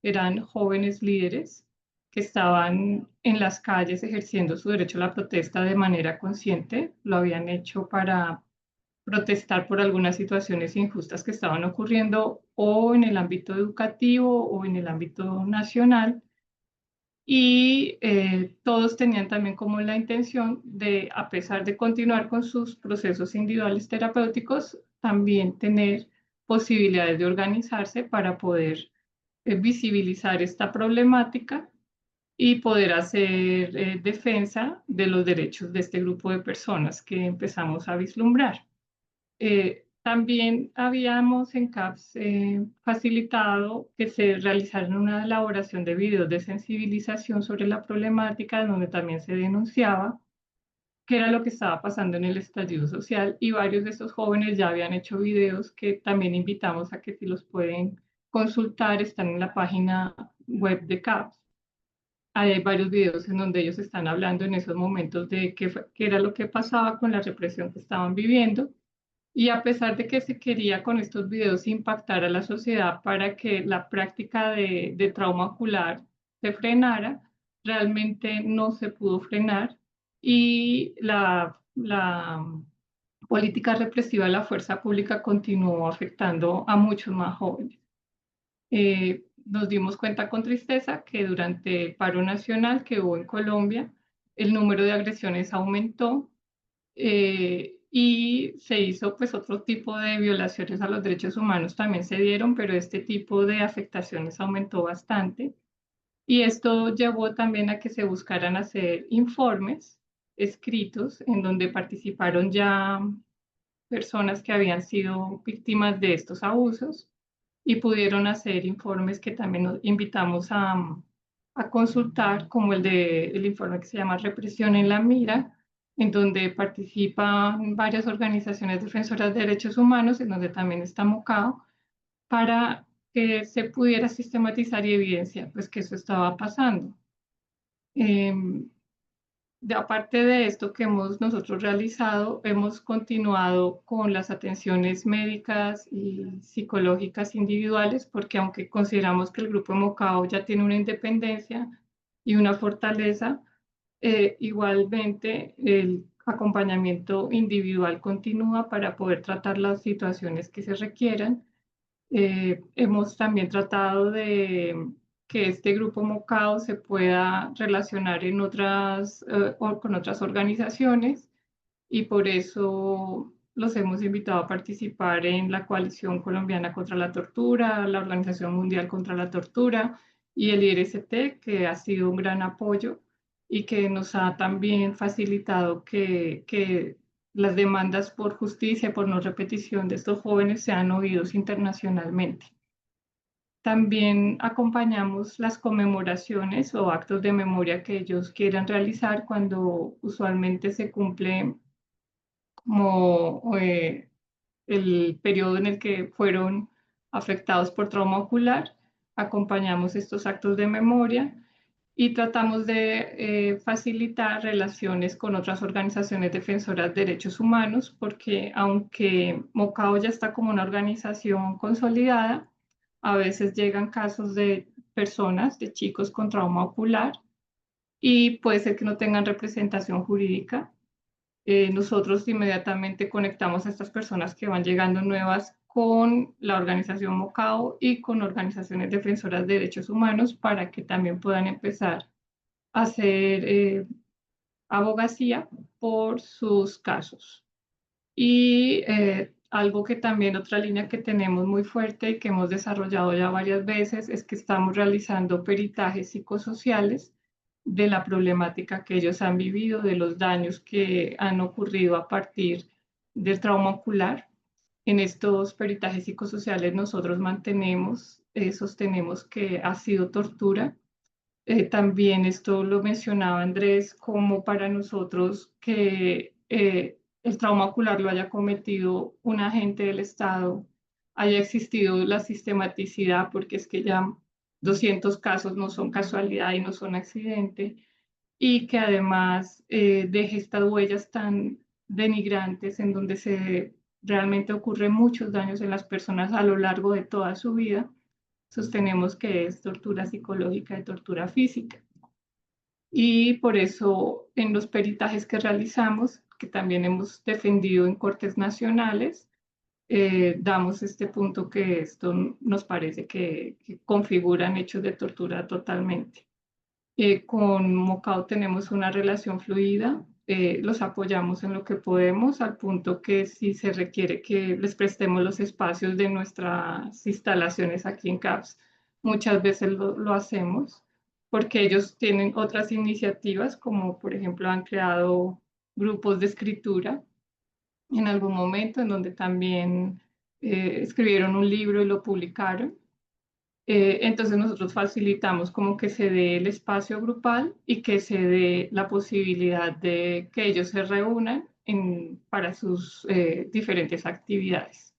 eran jóvenes líderes que estaban en las calles ejerciendo su derecho a la protesta de manera consciente, lo habían hecho para protestar por algunas situaciones injustas que estaban ocurriendo o en el ámbito educativo o en el ámbito nacional. Y todos tenían también como la intención de, a pesar de continuar con sus procesos individuales terapéuticos, también tener posibilidades de organizarse para poder visibilizar esta problemática y poder hacer defensa de los derechos de este grupo de personas que empezamos a vislumbrar. También habíamos en CAPS facilitado que se realizaran una elaboración de videos de sensibilización sobre la problemática, donde también se denunciaba qué era lo que estaba pasando en el estallido social, y varios de estos jóvenes ya habían hecho videos que también invitamos a que si los pueden consultar, están en la página web de CAPS. Ahí hay varios videos en donde ellos están hablando en esos momentos de qué era lo que pasaba con la represión que estaban viviendo. Y a pesar de que se quería con estos videos impactar a la sociedad para que la práctica de trauma ocular se frenara, realmente no se pudo frenar, y la política represiva de la fuerza pública continuó afectando a muchos más jóvenes. Nos dimos cuenta con tristeza que durante el paro nacional que hubo en Colombia, el número de agresiones aumentó, y se hizo pues otro tipo de violaciones a los derechos humanos también se dieron, pero este tipo de afectaciones aumentó bastante. Y esto llevó también a que se buscaran hacer informes escritos en donde participaron ya personas que habían sido víctimas de estos abusos, y pudieron hacer informes que también nos invitamos a consultar, como el informe que se llama Represión en la Mira, en donde participan varias organizaciones defensoras de derechos humanos, en donde también está Mocao, para que se pudiera sistematizar y evidenciar pues que eso estaba pasando. Aparte de esto que hemos nosotros realizado, hemos continuado con las atenciones médicas y psicológicas individuales, porque aunque consideramos que el Grupo Mocao ya tiene una independencia y una fortaleza, igualmente el acompañamiento individual continúa para poder tratar las situaciones que se requieran. Hemos también tratado de que este grupo Mocao se pueda relacionar con otras organizaciones, y por eso los hemos invitado a participar en la Coalición Colombiana contra la Tortura, la Organización Mundial contra la Tortura y el IRST, que ha sido un gran apoyo y que nos ha también facilitado que las demandas por justicia, por no repetición de estos jóvenes sean oídos internacionalmente. También acompañamos las conmemoraciones o actos de memoria que ellos quieran realizar cuando usualmente se cumple como el periodo en el que fueron afectados por trauma ocular. Acompañamos estos actos de memoria y tratamos de facilitar relaciones con otras organizaciones defensoras de derechos humanos, porque aunque Mocao ya está como una organización consolidada, a veces llegan casos de personas, de chicos con trauma ocular, y puede ser que no tengan representación jurídica. Nosotros inmediatamente conectamos a estas personas que van llegando nuevas con la organización Mocao y con organizaciones defensoras de derechos humanos para que también puedan empezar a hacer abogacía por sus casos. Y algo que también, otra línea que tenemos muy fuerte y que hemos desarrollado ya varias veces, es que estamos realizando peritajes psicosociales de la problemática que ellos han vivido, de los daños que han ocurrido a partir del trauma ocular. En estos peritajes psicosociales nosotros sostenemos que ha sido tortura. También esto lo mencionaba Andrés, como para nosotros que el trauma ocular lo haya cometido un agente del Estado, haya existido la sistematicidad, porque es que ya 200 casos no son casualidad y no son accidente, y que además deje estas huellas tan denigrantes en donde realmente ocurren muchos daños en las personas a lo largo de toda su vida. Sostenemos que es tortura psicológica y tortura física. Y por eso en los peritajes que realizamos, que también hemos defendido en cortes nacionales, damos este punto que esto nos parece que configuran hechos de tortura totalmente. Con Mocao tenemos una relación fluida, los apoyamos en lo que podemos, al punto que si se requiere que les prestemos los espacios de nuestras instalaciones aquí en CAPS, muchas veces lo hacemos, porque ellos tienen otras iniciativas, como por ejemplo han creado grupos de escritura en algún momento, en donde también escribieron un libro y lo publicaron. Entonces nosotros facilitamos como que se dé el espacio grupal y que se dé la posibilidad de que ellos se reúnan para sus diferentes actividades.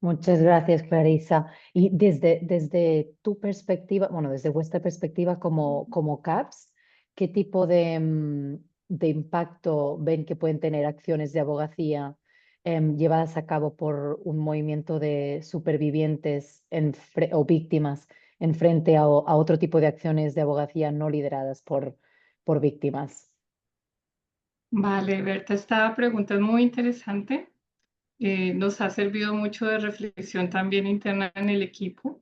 Muchas gracias, Clarisa. Y desde tu perspectiva, bueno, desde vuestra perspectiva como CAPS, ¿qué tipo de impacto ven que pueden tener acciones de abogacía llevadas a cabo por un movimiento de supervivientes o víctimas en frente a otro tipo de acciones de abogacía no lideradas por víctimas? Vale, Berta, esta pregunta es muy interesante. Nos ha servido mucho de reflexión también interna en el equipo.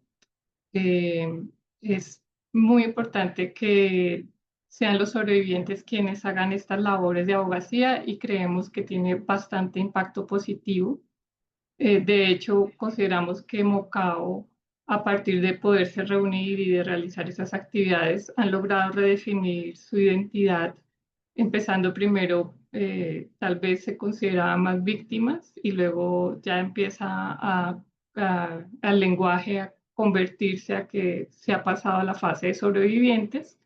Es muy importante que sean los sobrevivientes quienes hagan estas labores de abogacía y creemos que tiene bastante impacto positivo. De hecho, consideramos que Mocao, a partir de poderse reunir y de realizar esas actividades, han logrado redefinir su identidad, empezando primero, tal vez se consideraban más víctimas y luego ya empieza al lenguaje a convertirse a que se ha pasado a la fase de sobrevivientes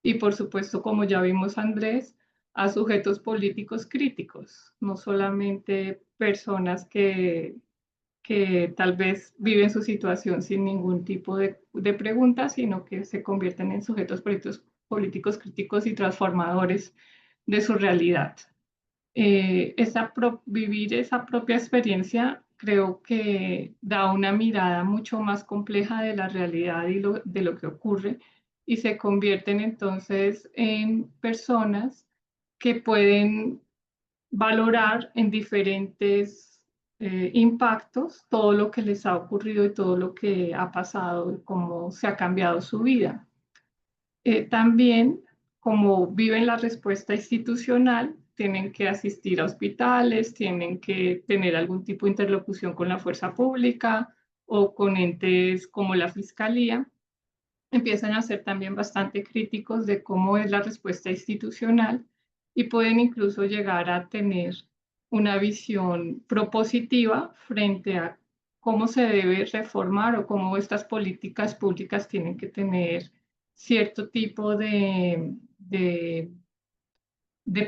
y por supuesto, como ya vimos Andrés, a sujetos políticos críticos, no solamente personas que tal vez viven su situación sin ningún tipo de pregunta, sino que se convierten en sujetos políticos críticos y transformadores de su realidad. Vivir esa propia experiencia creo que da una mirada mucho más compleja de la realidad y de lo que ocurre y se convierten entonces en personas que pueden valorar en diferentes impactos todo lo que les ha ocurrido y todo lo que ha pasado y cómo se ha cambiado su vida. También, como viven la respuesta institucional, tienen que asistir a hospitales, tienen que tener algún tipo de interlocución con la fuerza pública o con entes como la fiscalía. Empiezan a ser también bastante críticos de cómo es la respuesta institucional y pueden incluso llegar a tener una visión propositiva frente a cómo se debe reformar o cómo estas políticas públicas tienen que tener cierto tipo de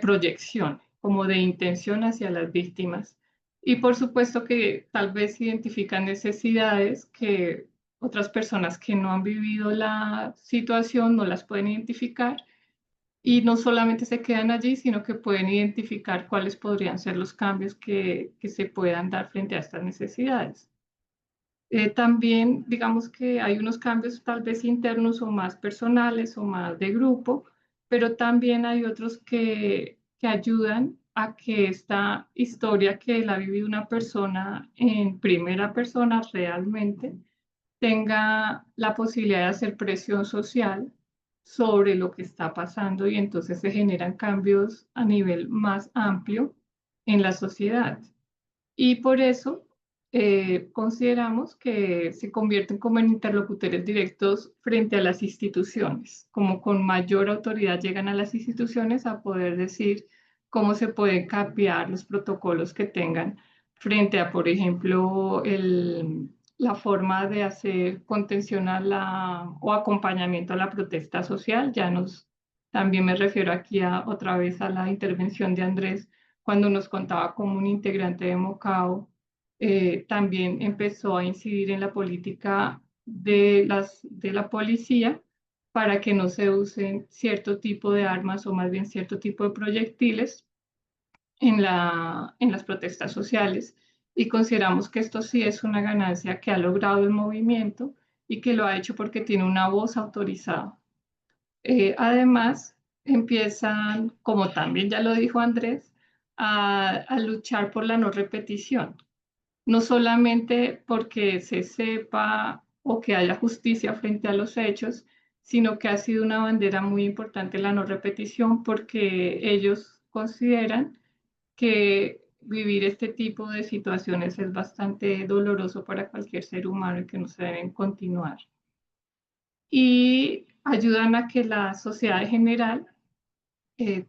proyección, como de intención hacia las víctimas. Y por supuesto que tal vez identifican necesidades que otras personas que no han vivido la situación no las pueden identificar y no solamente se quedan allí, sino que pueden identificar cuáles podrían ser los cambios que se puedan dar frente a estas necesidades. También digamos que hay unos cambios tal vez internos o más personales o más de grupo, pero también hay otros que ayudan a que esta historia que la ha vivido una persona en primera persona realmente tenga la posibilidad de hacer presión social sobre lo que está pasando y entonces se generan cambios a nivel más amplio en la sociedad. Y por eso consideramos que se convierten como en interlocutores directos frente a las instituciones, como con mayor autoridad llegan a las instituciones a poder decir cómo se pueden capear los protocolos que tengan frente a, por ejemplo, la forma de hacer contención o acompañamiento a la protesta social. También me refiero aquí otra vez a la intervención de Andrés cuando nos contaba cómo un integrante de Mocao también empezó a incidir en la política de la policía para que no se usen cierto tipo de armas o más bien cierto tipo de proyectiles en las protestas sociales. Y consideramos que esto sí es una ganancia que ha logrado el movimiento y que lo ha hecho porque tiene una voz autorizada. Además, empiezan, como también ya lo dijo Andrés, a luchar por la no repetición, no solamente porque se sepa o que haya justicia frente a los hechos, sino que ha sido una bandera muy importante la no repetición porque ellos consideran que vivir este tipo de situaciones es bastante doloroso para cualquier ser humano y que no se deben continuar. Y ayudan a que la sociedad en general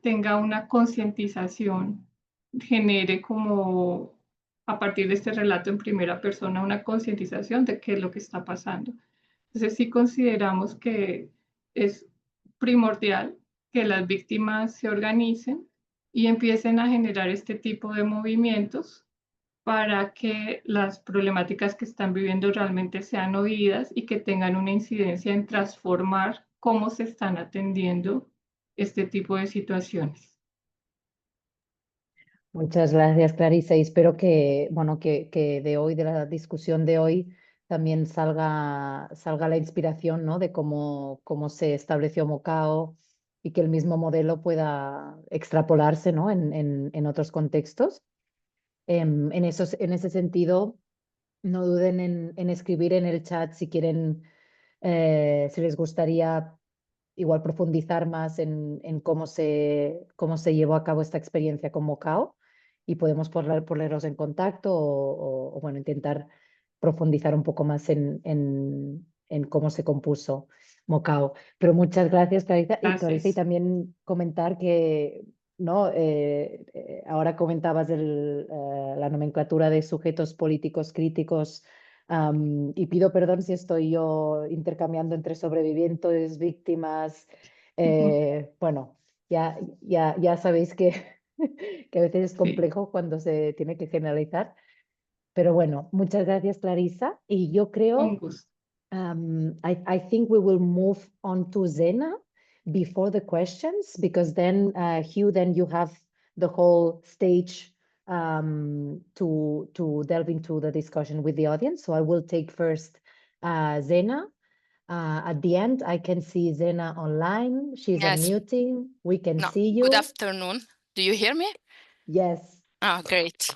tenga una concientización, genere como a partir de este relato en primera persona, una concientización de qué es lo que está pasando. Entonces sí consideramos que es primordial que las víctimas se organicen y empiecen a generar este tipo de movimientos para que las problemáticas que están viviendo realmente sean oídas y que tengan una incidencia en transformar cómo se están atendiendo este tipo de situaciones. Muchas gracias, Clarisa, y espero que, bueno, que de hoy, de la discusión de hoy, también salga la inspiración, ¿no? De cómo se estableció Mocao y que el mismo modelo pueda extrapolarse, ¿no? En otros contextos. En ese sentido, no duden en escribir en el chat si quieren, si les gustaría igual profundizar más en cómo se llevó a cabo esta experiencia con Mocao y podemos ponerlos en contacto o, bueno, intentar profundizar un poco más en cómo se compuso Mocao. Pero muchas gracias, Clarisa, y Gracias. también comentar que, ¿no? Ahora comentabas la nomenclatura de sujetos políticos críticos. Y pido perdón si estoy yo intercambiando entre sobrevivientes, víctimas. Bueno, ya sabéis que, que a veces es Sí, complejo cuando se tiene que generalizar. Pero bueno, muchas gracias, Clarisa. Y yo un creo, gusto. I think we will move on to Zena before the questions, because then, Hugh, then you have the whole stage to delve into the discussion with the audience. So I will take first Zena. At the end, I can see Zena online. She's Yes. unmuting. We can No, see good you. afternoon. Do you hear me? Yes, Oh, great.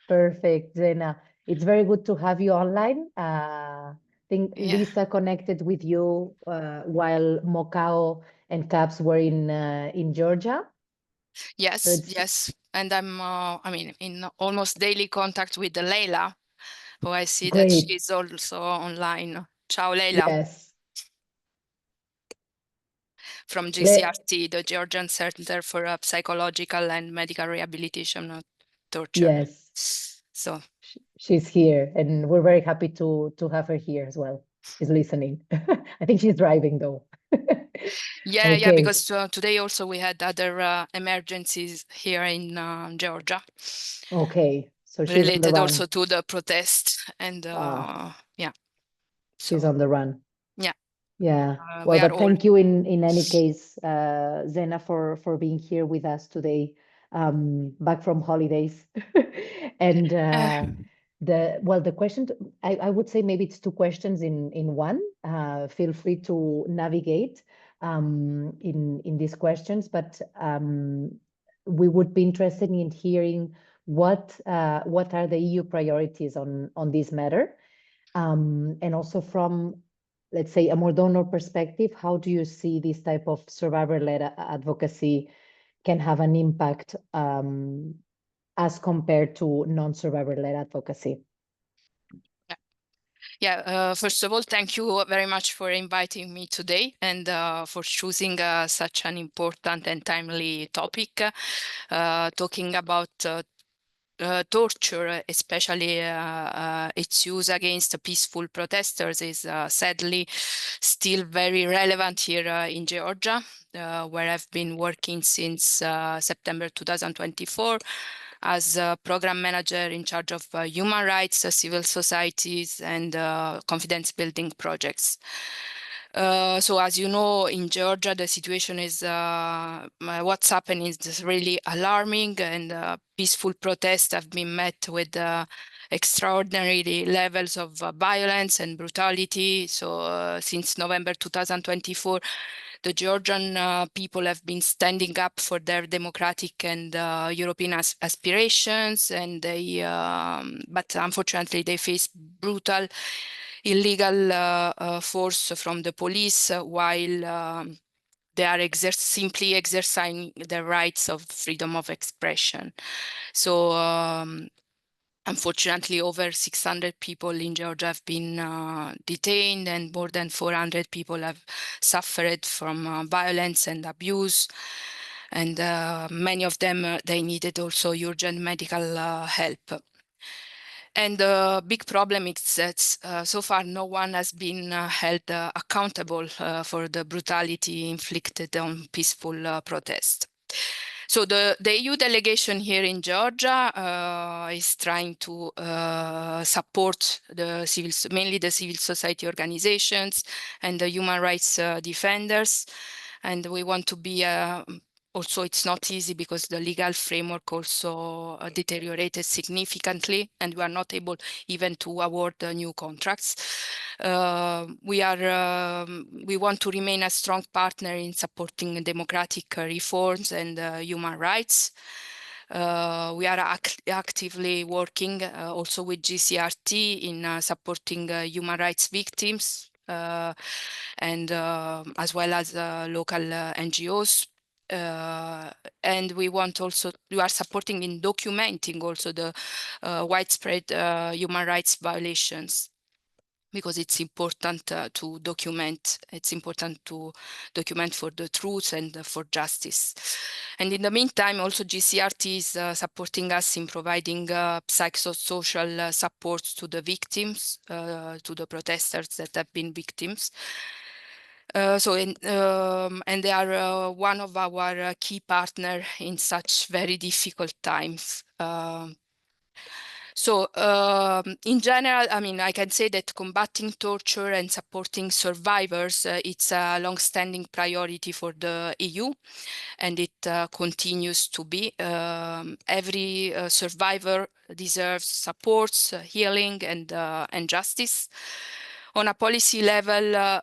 perfect, Zena. It's very good to have you online. I think Yeah. Lisa connected with you while Mocao and Caps were in Georgia. Yes, it's- yes. And I'm, I mean, in almost daily contact with Leila, who I see that Great. she's also online. Ciao, Leila, Yes. from Le- GCRT, the Georgian Center for Psychological and Medical Rehabilitation of Torture. Yes, So, she's here, and we're very happy to have her here as well. She's listening. I think she's driving though. yeah, Okay. because today also we had other emergencies here in Georgia. Okay, so she's on the Related run. also to the protest and yeah. She's So, on the run. yeah. Yeah. We Well, are but all. thank you in any case, Zena, for being here with us today, back from holidays. And the question, I would say maybe it's two questions in one. Feel free to navigate in these questions, but we would be interested in hearing what are the EU priorities on this matter. And also from, let's say, a more donor perspective, how do you see this type of survivor-led advocacy can have an impact as compared to non-survivor-led advocacy? Yeah, first of all, thank you very much for inviting me today and for choosing such an important and timely topic, talking about torture, especially its use against peaceful protesters, is sadly still very relevant here in Georgia, where I've been working since September 2024 as a program manager in charge of human rights, civil societies, and confidence building projects. So as you know, in Georgia, the situation is what's happening is really alarming, and peaceful protests have been met with extraordinary levels of violence and brutality. So since November 2024, the Georgian people have been standing up for their democratic and European aspirations, and they, but unfortunately, they face brutal, illegal force from the police while they are simply exercising their rights of freedom of expression. So unfortunately, over 600 people in Georgia have been detained, and more than 400 people have suffered from violence and abuse. And many of them, they needed also urgent medical help. And the big problem is that so far no one has been held accountable for the brutality inflicted on peaceful protest. So the EU delegation here in Georgia is trying to support mainly the civil society organizations and the human rights defenders. And we want to be also, it's not easy because the legal framework also deteriorated significantly, and we are not able even to award new contracts. We want to remain a strong partner in supporting democratic reforms and human rights. We are actively working also with GCRT in supporting human rights victims and as well as local NGOs. And we are supporting in documenting also the widespread human rights violations, because it's important to document. It's important to document for the truth and for justice. And in the meantime, also GCRT is supporting us in providing psychosocial support to the victims, to the protesters that have been victims. And they are one of our key partners in such very difficult times. In general, I mean, I can say that combating torture and supporting survivors, it's a long-standing priority for the EU, and it continues to be. Every survivor deserves support, healing, and justice. On a policy level,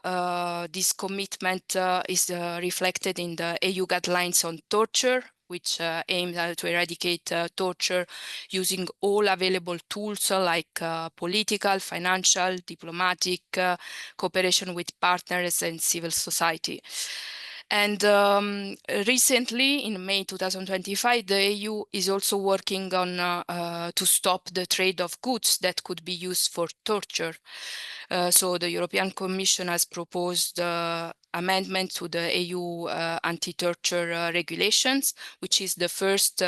this commitment is reflected in the EU guidelines on torture, which aim to eradicate torture using all available tools like political, financial, diplomatic, cooperation with partners and civil society. And recently, in May 2025, the EU is also working on to stop the trade of goods that could be used for torture. So the European Commission has proposed amendment to the EU anti-torture regulations, which is the first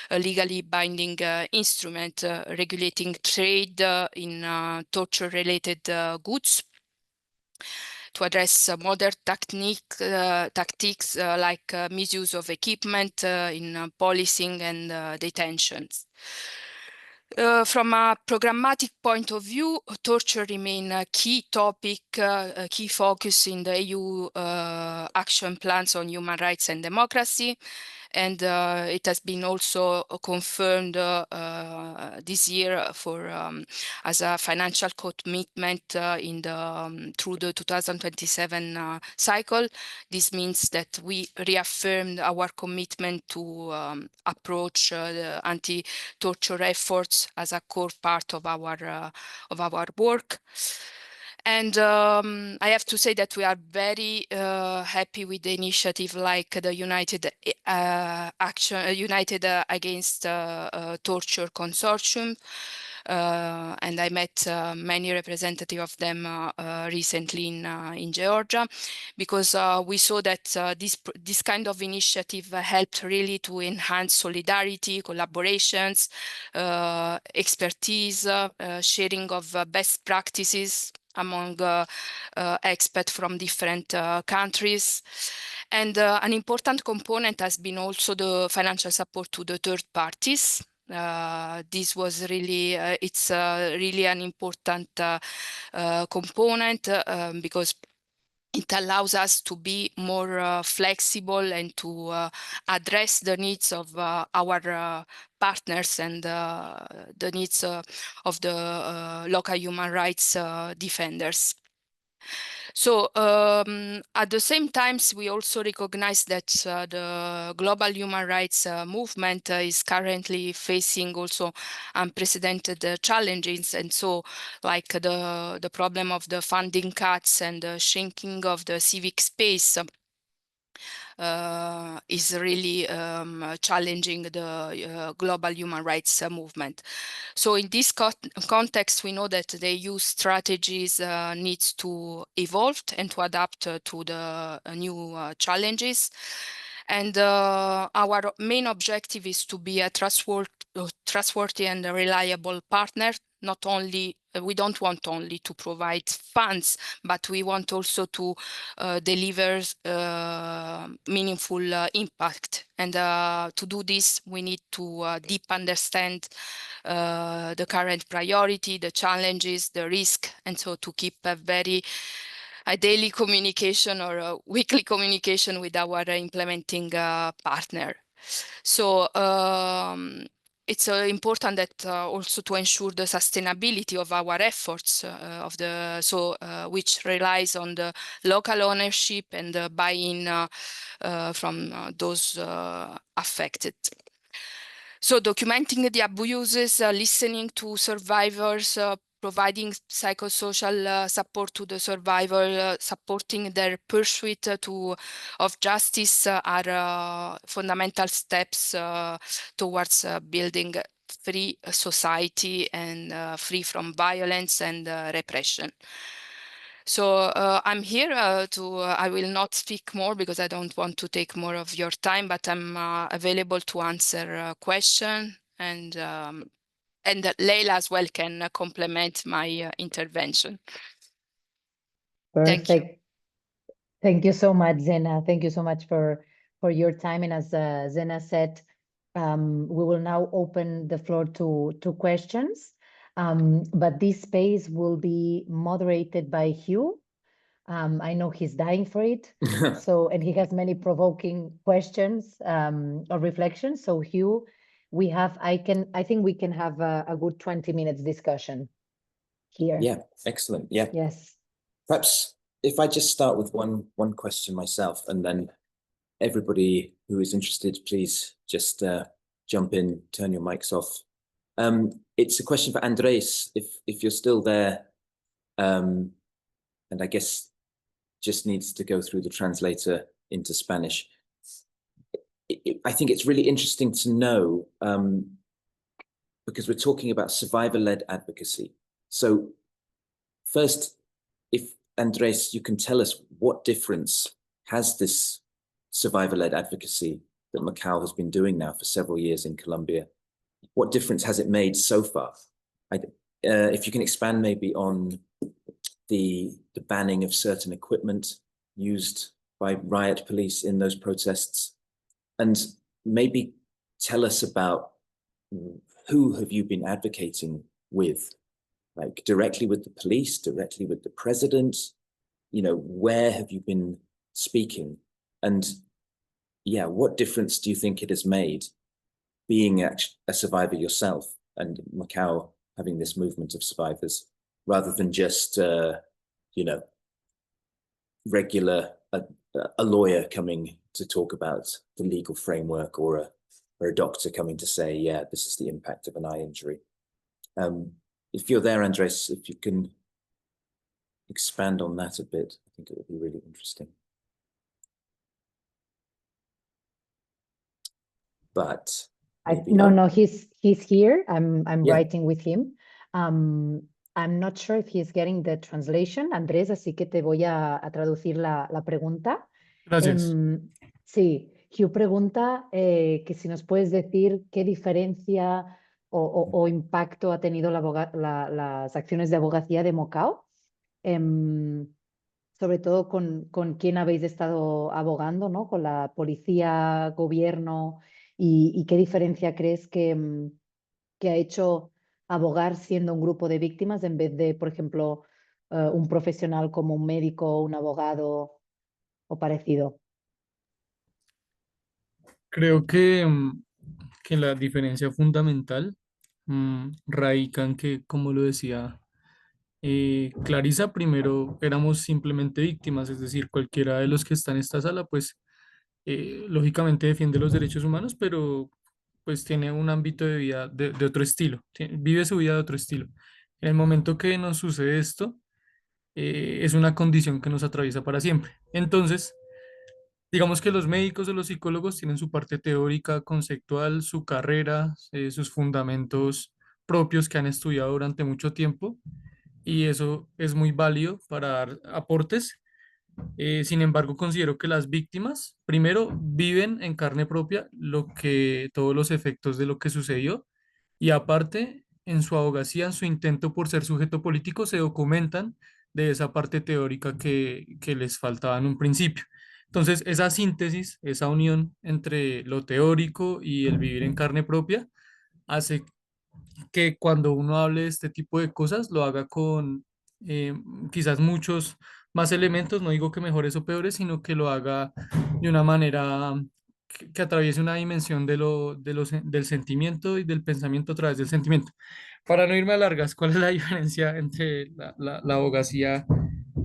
legally binding instrument regulating trade in torture-related goods, to address modern tactics like misuse of equipment in policing and detentions. From a programmatic point of view, torture remains a key topic, a key focus in the EU action plans on human rights and democracy. And it has been also confirmed this year as a financial commitment through the 2027 cycle. This means that we reaffirmed our commitment to approach the anti-torture efforts as a core part of our work. And I have to say that we are very happy with the initiative like the United Against Torture Consortium. And I met many representatives of them recently in Georgia, because we saw that this kind of initiative helped really to enhance solidarity, collaborations, expertise, sharing of best practices among experts from different countries. And an important component has been also the financial support to the third parties. This was really, it's really an important component because it allows us to be more flexible and to address the needs of our partners and the needs of the local human rights defenders. So at the same time, we also recognize that the global human rights movement is currently facing also unprecedented challenges. And so like the problem of the funding cuts and the shrinking of the civic space is really challenging the global human rights movement. So in this context, we know that the EU strategies needs to evolve and to adapt to the new challenges. And our main objective is to be a trustworthy trustworthy and a reliable partner. Not only we don't want only to provide funds, but we want also to deliver meaningful impact. And to do this, we need to deep understand the current priority, the challenges, the risk, and so to keep a daily communication or a weekly communication with our implementing partner. So it's important that also to ensure the sustainability of our efforts which relies on the local ownership and the buy-in from those affected. So documenting the abuses, listening to survivors, providing psychosocial support to the survivor, supporting their pursuit of justice are fundamental steps towards building free society and free from violence and repression. So I'm here I will not speak more because I don't want to take more of your time, but I'm available to answer questions and Leila as well can complement my intervention. Thank you. Perfect. Thank you so much, Zena. Thank you so much for your time. And as Zena said, we will now open the floor to questions. But this space will be moderated by Hugh. I know he's dying for it. And he has many provoking questions or reflections. So Hugh, I think we can have a good 20 minutes discussion here. Yeah, excellent. Yeah. Yes. Perhaps if I just start with one question myself, and then everybody who is interested, please just jump in, turn your mics off. It's a question for Andres, if you're still there, and I guess just needs to go through the translator into Spanish. I think it's really interesting to know, because we're talking about survivor-led advocacy. So first, if Andres, you can tell us what difference has this survivor-led advocacy that Macau has been doing now for several years in Colombia, what difference has it made so far? If you can expand maybe on the banning of certain equipment used by riot police in those protests, and maybe tell us about who have you been advocating with, like directly with the police, directly with the president, where have you been speaking? And yeah, what difference do you think it has made being a survivor yourself and Macau having this movement of survivors rather than just, regular, a lawyer coming to talk about the legal framework or a doctor coming to say, yeah, this is the impact of an eye injury. If you're there, Andres, if you can expand on that a bit, I think it would be really interesting. But no, he's here. I'm Yeah. writing with him. I'm not sure if he's getting the translation, Andrés, así que te voy a traducir la pregunta. Gracias. Sí, Hugh pregunta que si nos puedes decir qué diferencia o impacto ha tenido las acciones de abogacía de Macau, sobre todo con quién habéis estado abogando, ¿no? Con la policía, gobierno, y qué diferencia crees que ha hecho abogar siendo un grupo de víctimas en vez de, por ejemplo, un profesional como un médico, un abogado o parecido. Creo que la diferencia fundamental radica en que, como lo decía Clarisa, primero éramos simplemente víctimas, es decir, cualquiera de los que está en esta sala, pues lógicamente defiende los derechos humanos, pero pues tiene un ámbito de vida de otro estilo, vive su vida de otro estilo. En el momento que nos sucede esto, es una condición que nos atraviesa para siempre. Entonces, digamos que los médicos o los psicólogos tienen su parte teórica, conceptual, su carrera, sus fundamentos propios que han estudiado durante mucho tiempo, y eso es muy válido para dar aportes. Sin embargo, considero que las víctimas, primero, viven en carne propia todos los efectos de lo que sucedió, Y aparte, en su abogacía, en su intento por ser sujeto político, se documentan de esa parte teórica que les faltaba en un principio. Entonces, esa síntesis, esa unión entre lo teórico y el vivir en carne propia, hace que cuando uno hable de este tipo de cosas lo haga con eh, quizás muchos más elementos, no digo que mejores o peores, sino que lo haga de una manera que atraviese una dimensión del sentimiento y del pensamiento a través del sentimiento. Para no irme a largas, ¿cuál es la diferencia entre la abogacía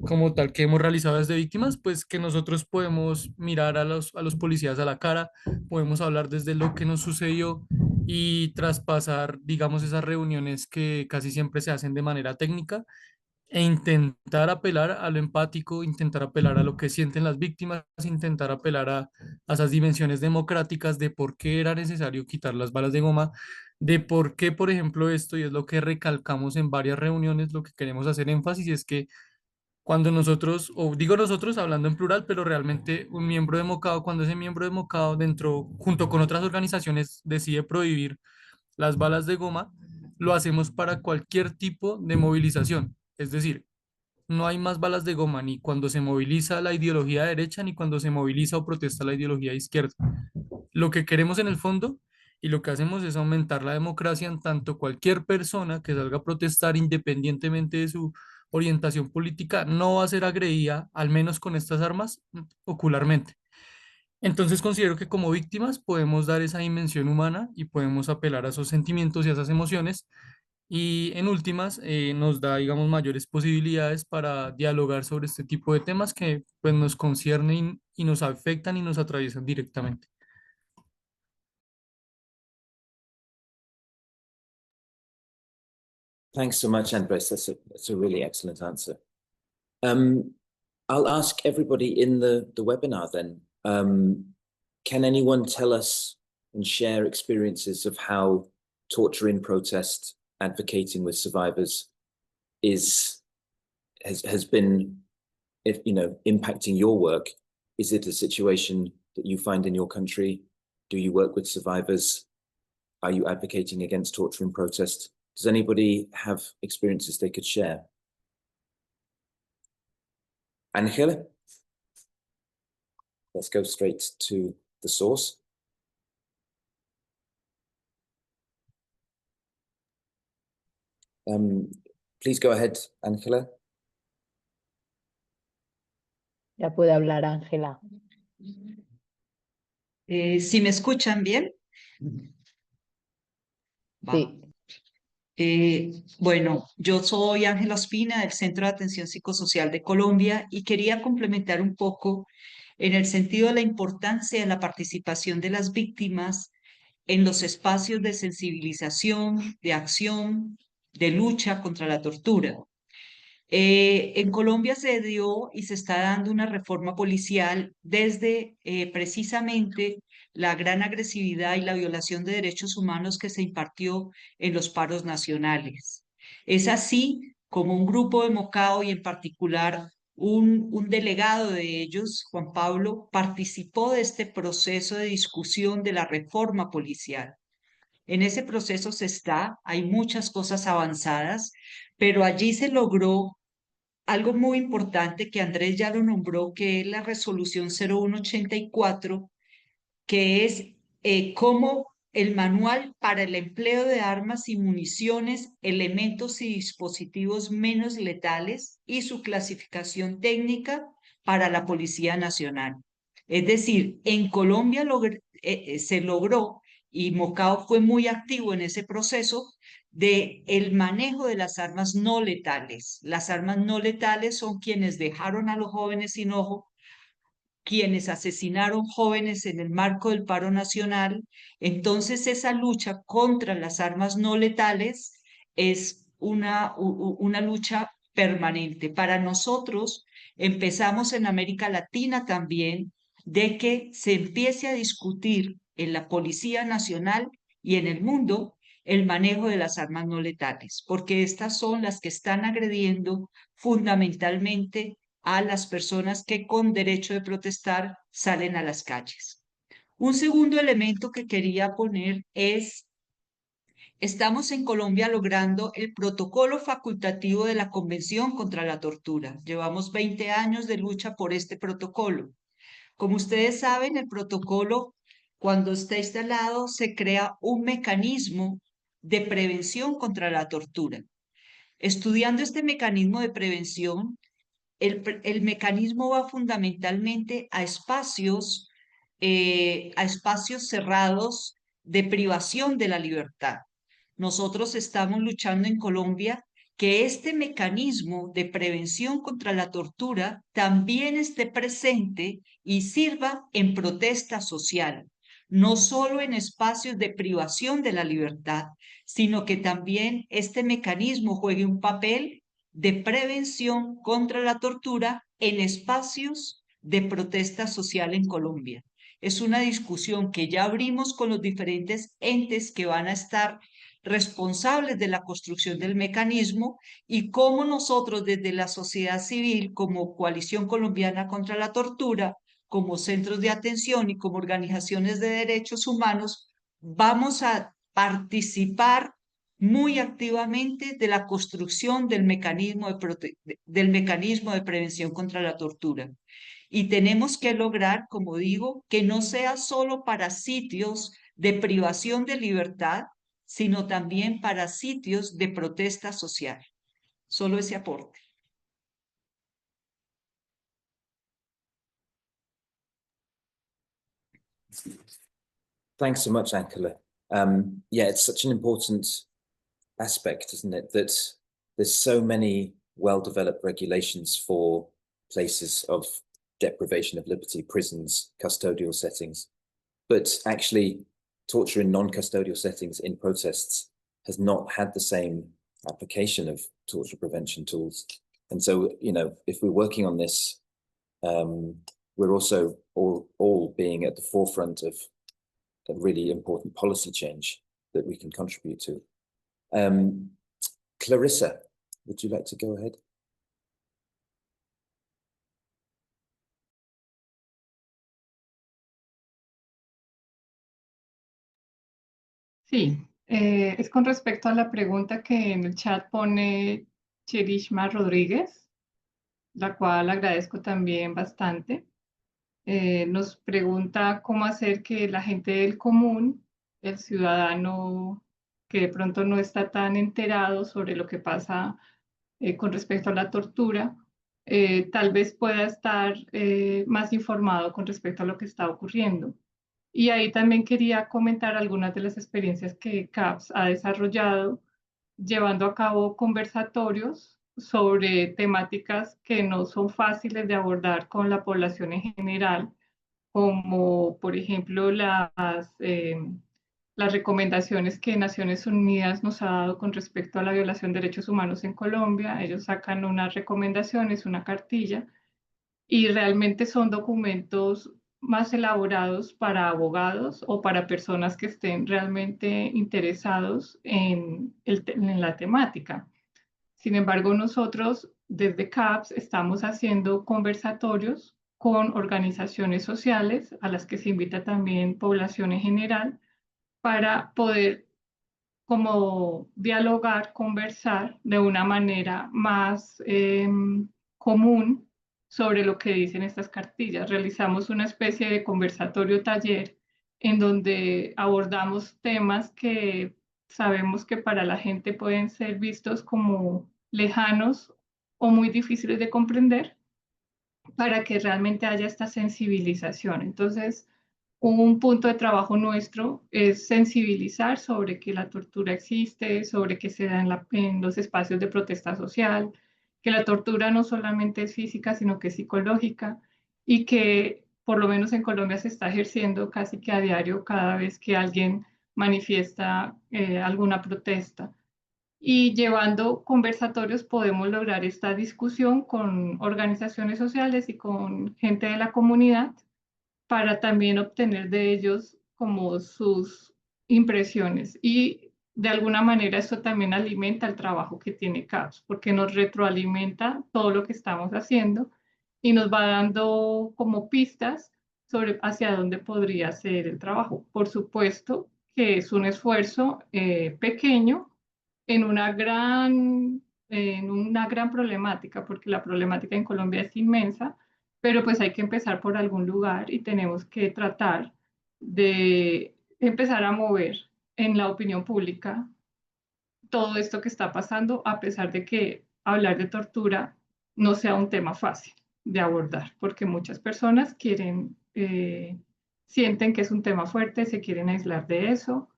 como tal que hemos realizado desde víctimas? Pues que nosotros podemos mirar a los policías a la cara, podemos hablar desde lo que nos sucedió y traspasar, digamos, esas reuniones que casi siempre se hacen de manera técnica e intentar apelar a lo empático, intentar apelar a lo que sienten las víctimas, intentar apelar a esas dimensiones democráticas de por qué era necesario quitar las balas de goma, de por qué, por ejemplo, esto, y es lo que recalcamos en varias reuniones, lo que queremos hacer énfasis es que cuando nosotros, o digo nosotros hablando en plural, pero realmente un miembro de Mocao, cuando ese miembro de Mocao dentro, junto con otras organizaciones, decide prohibir las balas de goma, lo hacemos para cualquier tipo de movilización. Es decir, no hay más balas de goma ni cuando se moviliza la ideología derecha ni cuando se moviliza o protesta la ideología izquierda. Lo que queremos en el fondo y lo que hacemos es aumentar la democracia en tanto cualquier persona que salga a protestar independientemente de su orientación política no va a ser agredida, al menos con estas armas, ocularmente. Entonces considero que como víctimas podemos dar esa dimensión humana y podemos apelar a esos sentimientos y a esas emociones y en últimas nos da, digamos, mayores posibilidades para dialogar sobre este tipo de temas que pues nos conciernen y nos afectan y nos atraviesan directamente. Thanks so much, Andres. That's a really excellent answer. I'll ask everybody in the webinar then. Can anyone tell us and share experiences of how torture in protest, advocating with survivors, has been, if you know, impacting your work? Is it a situation that you find in your country? Do you work with survivors? Are you advocating against torture in protest? Does anybody have experiences they could share? Angela? Let's go straight to the source. Please go ahead, Angela. Ya puede hablar Ángela. ¿Sí me escuchan bien? Va. Sí. Bueno, yo soy Ángela Ospina del Centro de Atención Psicosocial de Colombia y quería complementar un poco en el sentido de la importancia de la participación de las víctimas en los espacios de sensibilización, de acción, de lucha contra la tortura. En Colombia se dio y se está dando una reforma policial desde precisamente la gran agresividad y la violación de derechos humanos que se impartió en los paros nacionales. Es así como un grupo de Mocao y en particular un delegado de ellos, Juan Pablo, participó de este proceso de discusión de la reforma policial. En ese proceso se está, hay muchas cosas avanzadas, pero allí se logró algo muy importante que Andrés ya lo nombró, que es la resolución 0184, que es cómo el manual para el empleo de armas y municiones, elementos y dispositivos menos letales y su clasificación técnica para la Policía Nacional. Es decir, en Colombia se logró, y Mocao fue muy activo en ese proceso, de el manejo de las armas no letales. Las armas no letales son quienes dejaron a los jóvenes sin ojo, quienes asesinaron jóvenes en el marco del paro nacional. Entonces, esa lucha contra las armas no letales es una lucha permanente. Para nosotros, empezamos en América Latina también de que se empiece a discutir en la Policía Nacional y en el mundo el manejo de las armas no letales, porque estas son las que están agrediendo fundamentalmente a las personas que con derecho de protestar salen a las calles. Un segundo elemento que quería poner es Estamos en Colombia logrando el protocolo facultativo de la Convención contra la Tortura. Llevamos 20 años de lucha por este protocolo. Como ustedes saben, el protocolo, cuando está instalado, se crea un mecanismo de prevención contra la tortura. Estudiando este mecanismo de prevención, el mecanismo va fundamentalmente a espacios cerrados de privación de la libertad. Nosotros estamos luchando en Colombia que este mecanismo de prevención contra la tortura también esté presente y sirva en protesta social, no solo en espacios de privación de la libertad, sino que también este mecanismo juegue un papel de prevención contra la tortura en espacios de protesta social en Colombia. Es una discusión que ya abrimos con los diferentes entes que van a estar responsables de la construcción del mecanismo y cómo nosotros desde la sociedad civil, como Coalición Colombiana contra la Tortura, como centros de atención y como organizaciones de derechos humanos, vamos a participar muy activamente de la construcción del mecanismo de prevención contra la tortura. Y tenemos que lograr, como digo, que no sea solo para sitios de privación de libertad, sino también para sitios de protesta social. Solo ese aporte. Thanks so much, Ankala. Yeah, it's such an important aspect, isn't it, that there's so many well-developed regulations for places of deprivation of liberty, prisons, custodial settings, but actually torture in non-custodial settings in protests has not had the same application of torture prevention tools. And so, you know, if we're working on this, we're also all being at the forefront of a really important policy change that we can contribute to. Clarissa, would you like to go ahead? Sí, es con respecto a la pregunta que en el chat pone Cherishma Rodríguez, la cual agradezco también bastante. Nos pregunta cómo hacer que la gente del común, el ciudadano que de pronto no está tan enterado sobre lo que pasa con respecto a la tortura, tal vez pueda estar más informado con respecto a lo que está ocurriendo. Y ahí también quería comentar algunas de las experiencias que CAPS ha desarrollado llevando a cabo conversatorios sobre temáticas que no son fáciles de abordar con la población en general, como por ejemplo las recomendaciones que Naciones Unidas nos ha dado con respecto a la violación de derechos humanos en Colombia. Ellos sacan unas recomendaciones, una cartilla, y realmente son documentos más elaborados para abogados o para personas que estén realmente interesados en la temática. Sin embargo, nosotros desde CAPS estamos haciendo conversatorios con organizaciones sociales a las que se invita también población en general para poder como dialogar, conversar de una manera más común sobre lo que dicen estas cartillas. Realizamos una especie de conversatorio taller en donde abordamos temas que sabemos que para la gente pueden ser vistos como lejanos o muy difíciles de comprender, para que realmente haya esta sensibilización. Entonces, un punto de trabajo nuestro es sensibilizar sobre que la tortura existe, sobre que se da en los espacios de protesta social, que la tortura no solamente es física, sino que es psicológica y que por lo menos en Colombia se está ejerciendo casi que a diario cada vez que alguien manifiesta alguna protesta. Y llevando conversatorios podemos lograr esta discusión con organizaciones sociales y con gente de la comunidad para también obtener de ellos como sus impresiones. Y de alguna manera esto también alimenta el trabajo que tiene CAPS, porque nos retroalimenta todo lo que estamos haciendo y nos va dando como pistas sobre hacia dónde podría ser el trabajo. Por supuesto que es un esfuerzo pequeño en una gran problemática, porque la problemática en Colombia es inmensa, pero pues hay que empezar por algún lugar y tenemos que tratar de empezar a mover en la opinión pública todo esto que está pasando, a pesar de que hablar de tortura no sea un tema fácil de abordar, porque muchas personas sienten que es un tema fuerte, se quieren aislar de eso,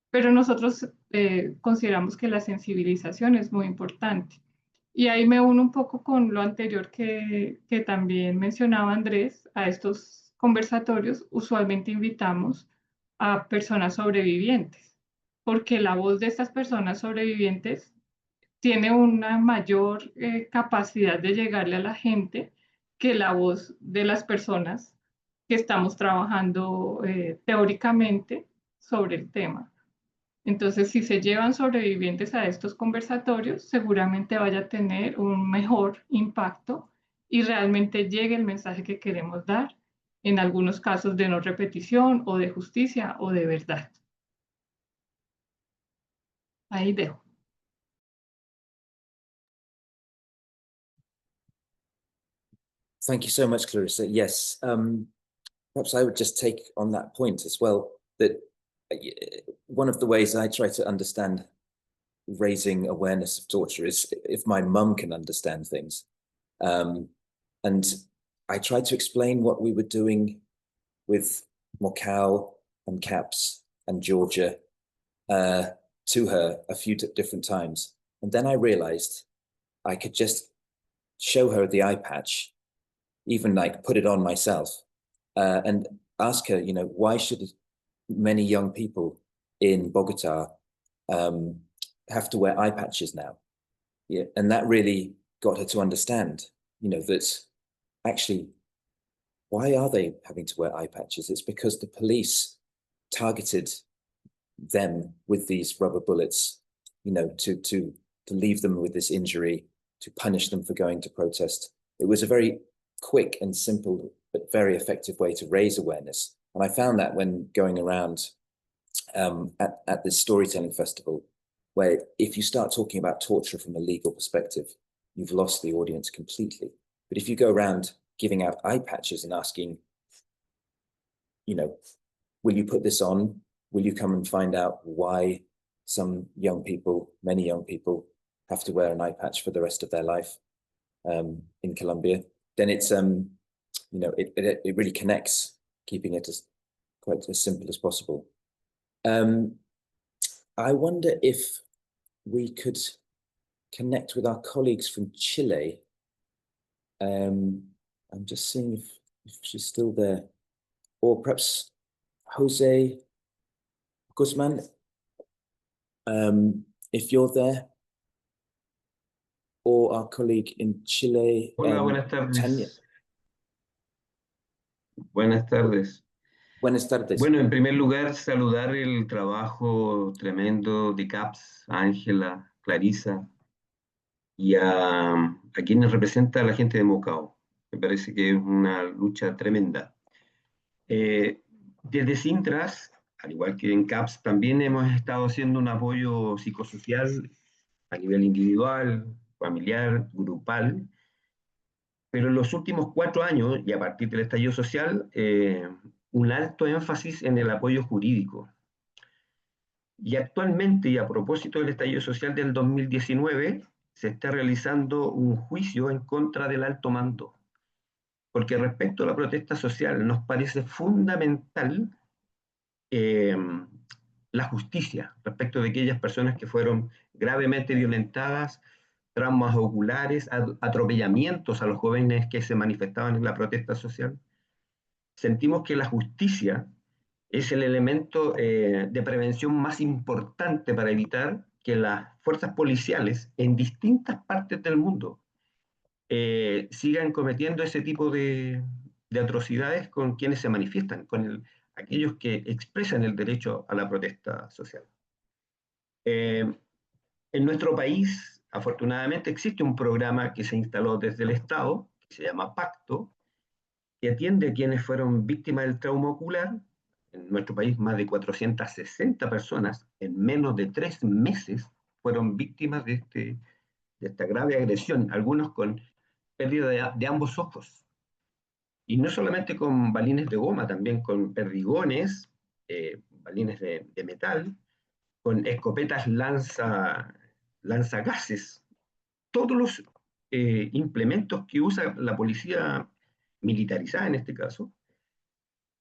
pero nosotros consideramos que la sensibilización es muy importante. Y ahí me uno un poco con lo anterior que también mencionaba Andrés. A estos conversatorios usualmente invitamos a personas sobrevivientes, porque la voz de estas personas sobrevivientes tiene una mayor capacidad de llegarle a la gente que la voz de las personas que estamos trabajando teóricamente sobre el tema. Entonces, si se llevan sobrevivientes a estos conversatorios, seguramente vaya a tener un mejor impacto y realmente llegue el mensaje que queremos dar, en algunos casos de no repetición o de justicia o de verdad. Ahí dejo. Thank you so much, Clarissa. Yes, perhaps I would just take on that point as well, that one of the ways I try to understand raising awareness of torture is if my mum can understand things. And I tried to explain what we were doing with Mokau and CAPS and Georgia to her a few different times. And then I realized I could just show her the eye patch, even like put it on myself, and ask her, you know, why should many young people in Bogota have to wear eye patches now? Yeah, and that really got her to understand, you know, that actually, why are they having to wear eye patches? It's because the police targeted them with these rubber bullets, you know, to leave them with this injury, to punish them for going to protest. It was a very quick and simple, but very effective way to raise awareness. And I found that when going around at this storytelling festival, where if you start talking about torture from a legal perspective, you've lost the audience completely. But if you go around giving out eye patches and asking, you know, will you put this on? Will you come and find out why some young people, many young people, have to wear an eye patch for the rest of their life in Colombia? Then it's, you know, it really connects, keeping it as quite as simple as possible. I wonder if we could connect with our colleagues from Chile. I'm just seeing if she's still there, or perhaps Jose Guzman, if you're there, or our colleague in Chile. Hola, buenas tardes. Tania. Buenas tardes. Buenas tardes. Bueno, en primer lugar, saludar el trabajo tremendo de CAPS, a Ángela, Clarissa y a quienes representa a la gente de Mocao. Me parece que es una lucha tremenda. Desde Sintras, al igual que en CAPS, también hemos estado haciendo un apoyo psicosocial a nivel individual, familiar, grupal, pero en los últimos 4 años, y a partir del estallido social, un alto énfasis en el apoyo jurídico. Y actualmente, y a propósito del estallido social del 2019, se está realizando un juicio en contra del alto mando, porque respecto a la protesta social nos parece fundamental la justicia respecto de aquellas personas que fueron gravemente violentadas, traumas oculares, atropellamientos a los jóvenes que se manifestaban en la protesta social. Sentimos que la justicia es el elemento de prevención más importante para evitar que las fuerzas policiales en distintas partes del mundo sigan cometiendo ese tipo de atrocidades con quienes se manifiestan, con aquellos que expresan el derecho a la protesta social. En nuestro país, afortunadamente, existe un programa que se instaló desde el Estado, que se llama Pacto, que atiende a quienes fueron víctimas del trauma ocular en nuestro país más de 460 personas en menos de 3 meses fueron víctimas de esta grave agresión, algunos con pérdida de ambos ojos. Y no solamente con balines de goma, también con perdigones, balines de metal, con escopetas lanzagases, todos los implementos que usa la policía militarizada en este caso,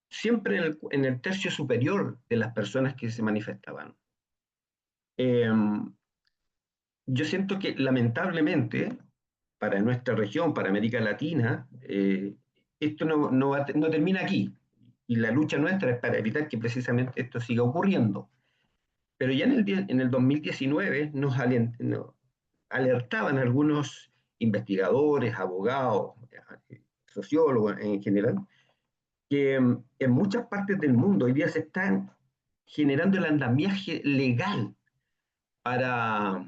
siempre en el tercio superior de las personas que se manifestaban. Yo siento que lamentablemente para nuestra región, para América Latina, esto no termina aquí. Y la lucha nuestra es para evitar que precisamente esto siga ocurriendo. Pero ya en el 2019 nos alertaban algunos investigadores, abogados, sociólogos en general, que en muchas partes del mundo hoy día se están generando el andamiaje legal para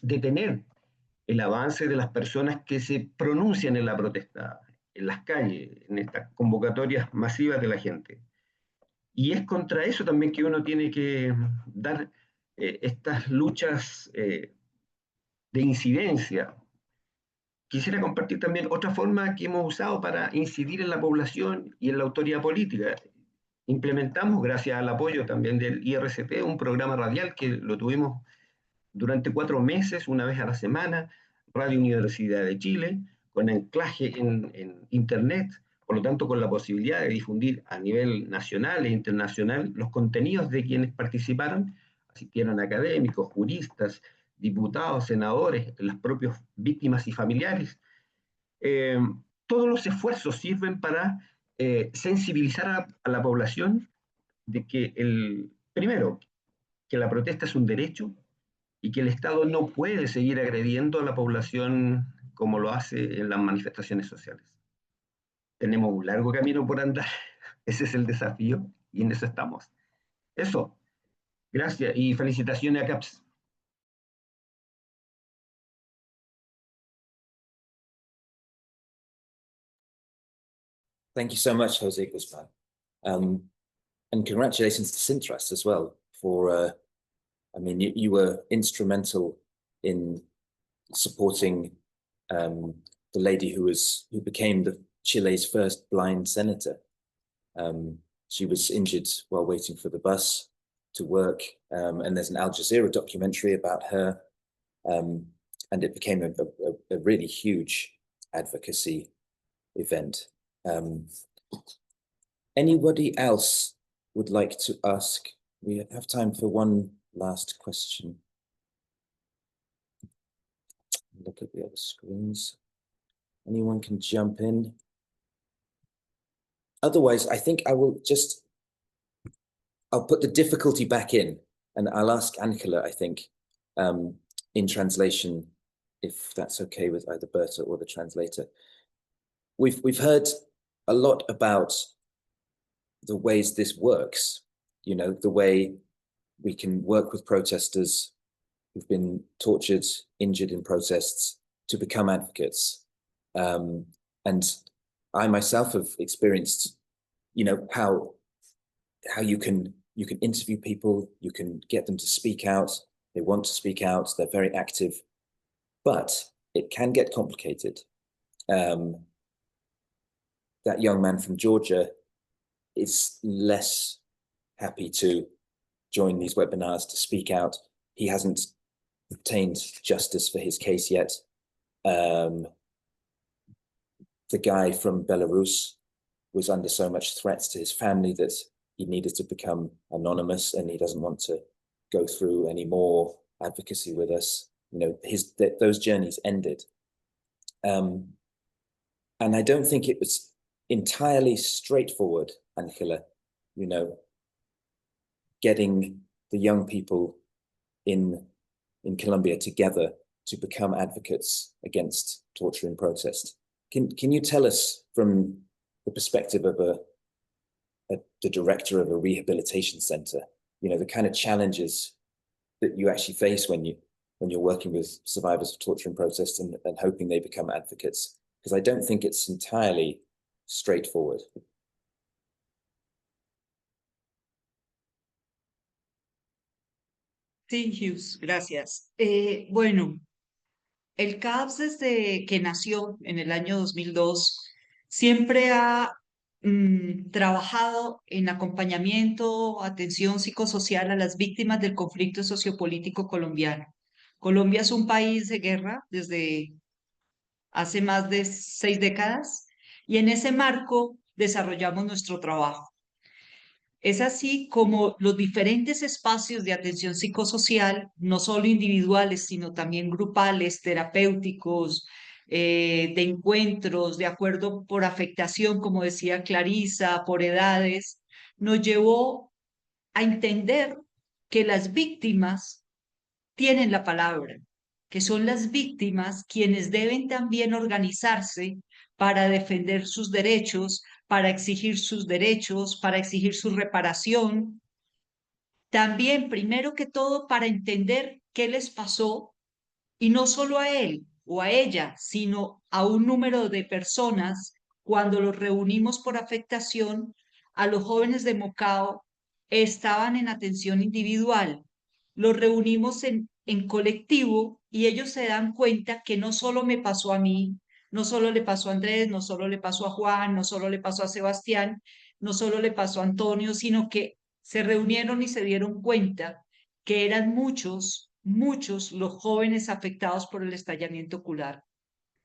detener el avance de las personas que se pronuncian en la protesta, en las calles, en estas convocatorias masivas de la gente. Y es contra eso también que uno tiene que dar estas luchas de incidencia. Quisiera compartir también otra forma que hemos usado para incidir en la población y en la autoridad política. Implementamos, gracias al apoyo también del IRCT, un programa radial que lo tuvimos durante 4 meses, una vez a la semana, Radio Universidad de Chile, con anclaje en Internet, por lo tanto con la posibilidad de difundir a nivel nacional e internacional los contenidos de quienes participaron. Asistieron académicos, juristas, diputados, senadores, las propias víctimas y familiares. Todos los esfuerzos sirven para sensibilizar a la población de que primero, que la protesta es un derecho y que el Estado no puede seguir agrediendo a la población como lo hace en las manifestaciones sociales. Tenemos un largo camino por andar, ese es el desafío y en eso estamos. Eso, gracias y felicitaciones a CAPS. Thank you so much, Jose Guzman. And congratulations to Sintras as well for, I mean, you were instrumental in supporting the lady who became Chile's first blind senator. She was injured while waiting for the bus to work, and there's an Al Jazeera documentary about her, and it became a really huge advocacy event. Anybody else would like to ask? We have time for one last question. Look at the other screens. Anyone can jump in. Otherwise, I think I'll put the difficulty back in and I'll ask Angela, I think, in translation, if that's okay with either Berta or the translator. We've heard a lot about the ways this works, you know, the way we can work with protesters who've been tortured, injured in protests to become advocates. And I myself have experienced, you know, how you can interview people, you can get them to speak out, they want to speak out, they're very active, but it can get complicated. That young man from Georgia is less happy to join these webinars to speak out. He hasn't obtained justice for his case yet. The guy from Belarus was under so much threats to his family that he needed to become anonymous, and he doesn't want to go through any more advocacy with us. You know, those journeys ended. And I don't think it was entirely straightforward, Angela, you know, getting the young people in Colombia together to become advocates against torture and protest. Can you tell us from the perspective of the director of a rehabilitation center, you know, the kind of challenges that you actually face when you're working with survivors of torture and protest and hoping they become advocates? Because I don't think it's entirely straightforward. Sí, Hughes, gracias. Bueno, el CAPS desde que nació en el año 2002 siempre ha trabajado en acompañamiento, atención psicosocial a las víctimas del conflicto sociopolítico colombiano. Colombia es un país de guerra desde hace más de 6 décadas y en ese marco desarrollamos nuestro trabajo. Es así como los diferentes espacios de atención psicosocial, no solo individuales, sino también grupales, terapéuticos, de encuentros, de acuerdo por afectación, como decía Clarisa, por edades, nos llevó a entender que las víctimas tienen la palabra, que son las víctimas quienes deben también organizarse para defender sus derechos, para exigir sus derechos, para exigir su reparación. También, primero que todo, para entender qué les pasó y no solo a él o a ella, sino a un número de personas, cuando los reunimos por afectación, a los jóvenes de Mocao estaban en atención individual. Los reunimos en colectivo y ellos se dan cuenta que no solo me pasó a mí, no solo le pasó a Andrés, no solo le pasó a Juan, no solo le pasó a Sebastián, no solo le pasó a Antonio, sino que se reunieron y se dieron cuenta que eran muchos los jóvenes afectados por el estallamiento ocular.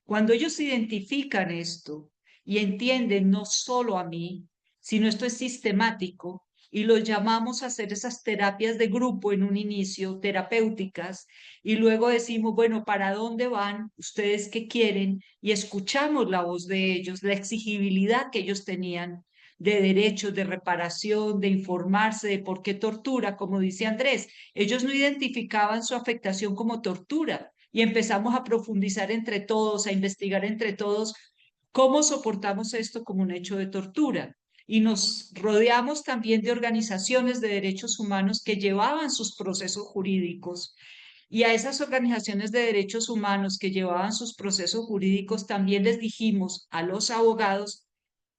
Cuando ellos identifican esto y entienden no solo a mí, sino esto es sistemático, y los llamamos a hacer esas terapias de grupo en un inicio, terapéuticas, y luego decimos, bueno, ¿para dónde van? ¿Ustedes qué quieren? Y escuchamos la voz de ellos, la exigibilidad que ellos tenían de derechos, de reparación, de informarse de por qué tortura, como dice Andrés. Ellos no identificaban su afectación como tortura y empezamos a profundizar entre todos, a investigar entre todos cómo soportamos esto como un hecho de tortura. Y nos rodeamos también de organizaciones de derechos humanos que llevaban sus procesos jurídicos. Y a esas organizaciones de derechos humanos que llevaban sus procesos jurídicos también les dijimos a los abogados,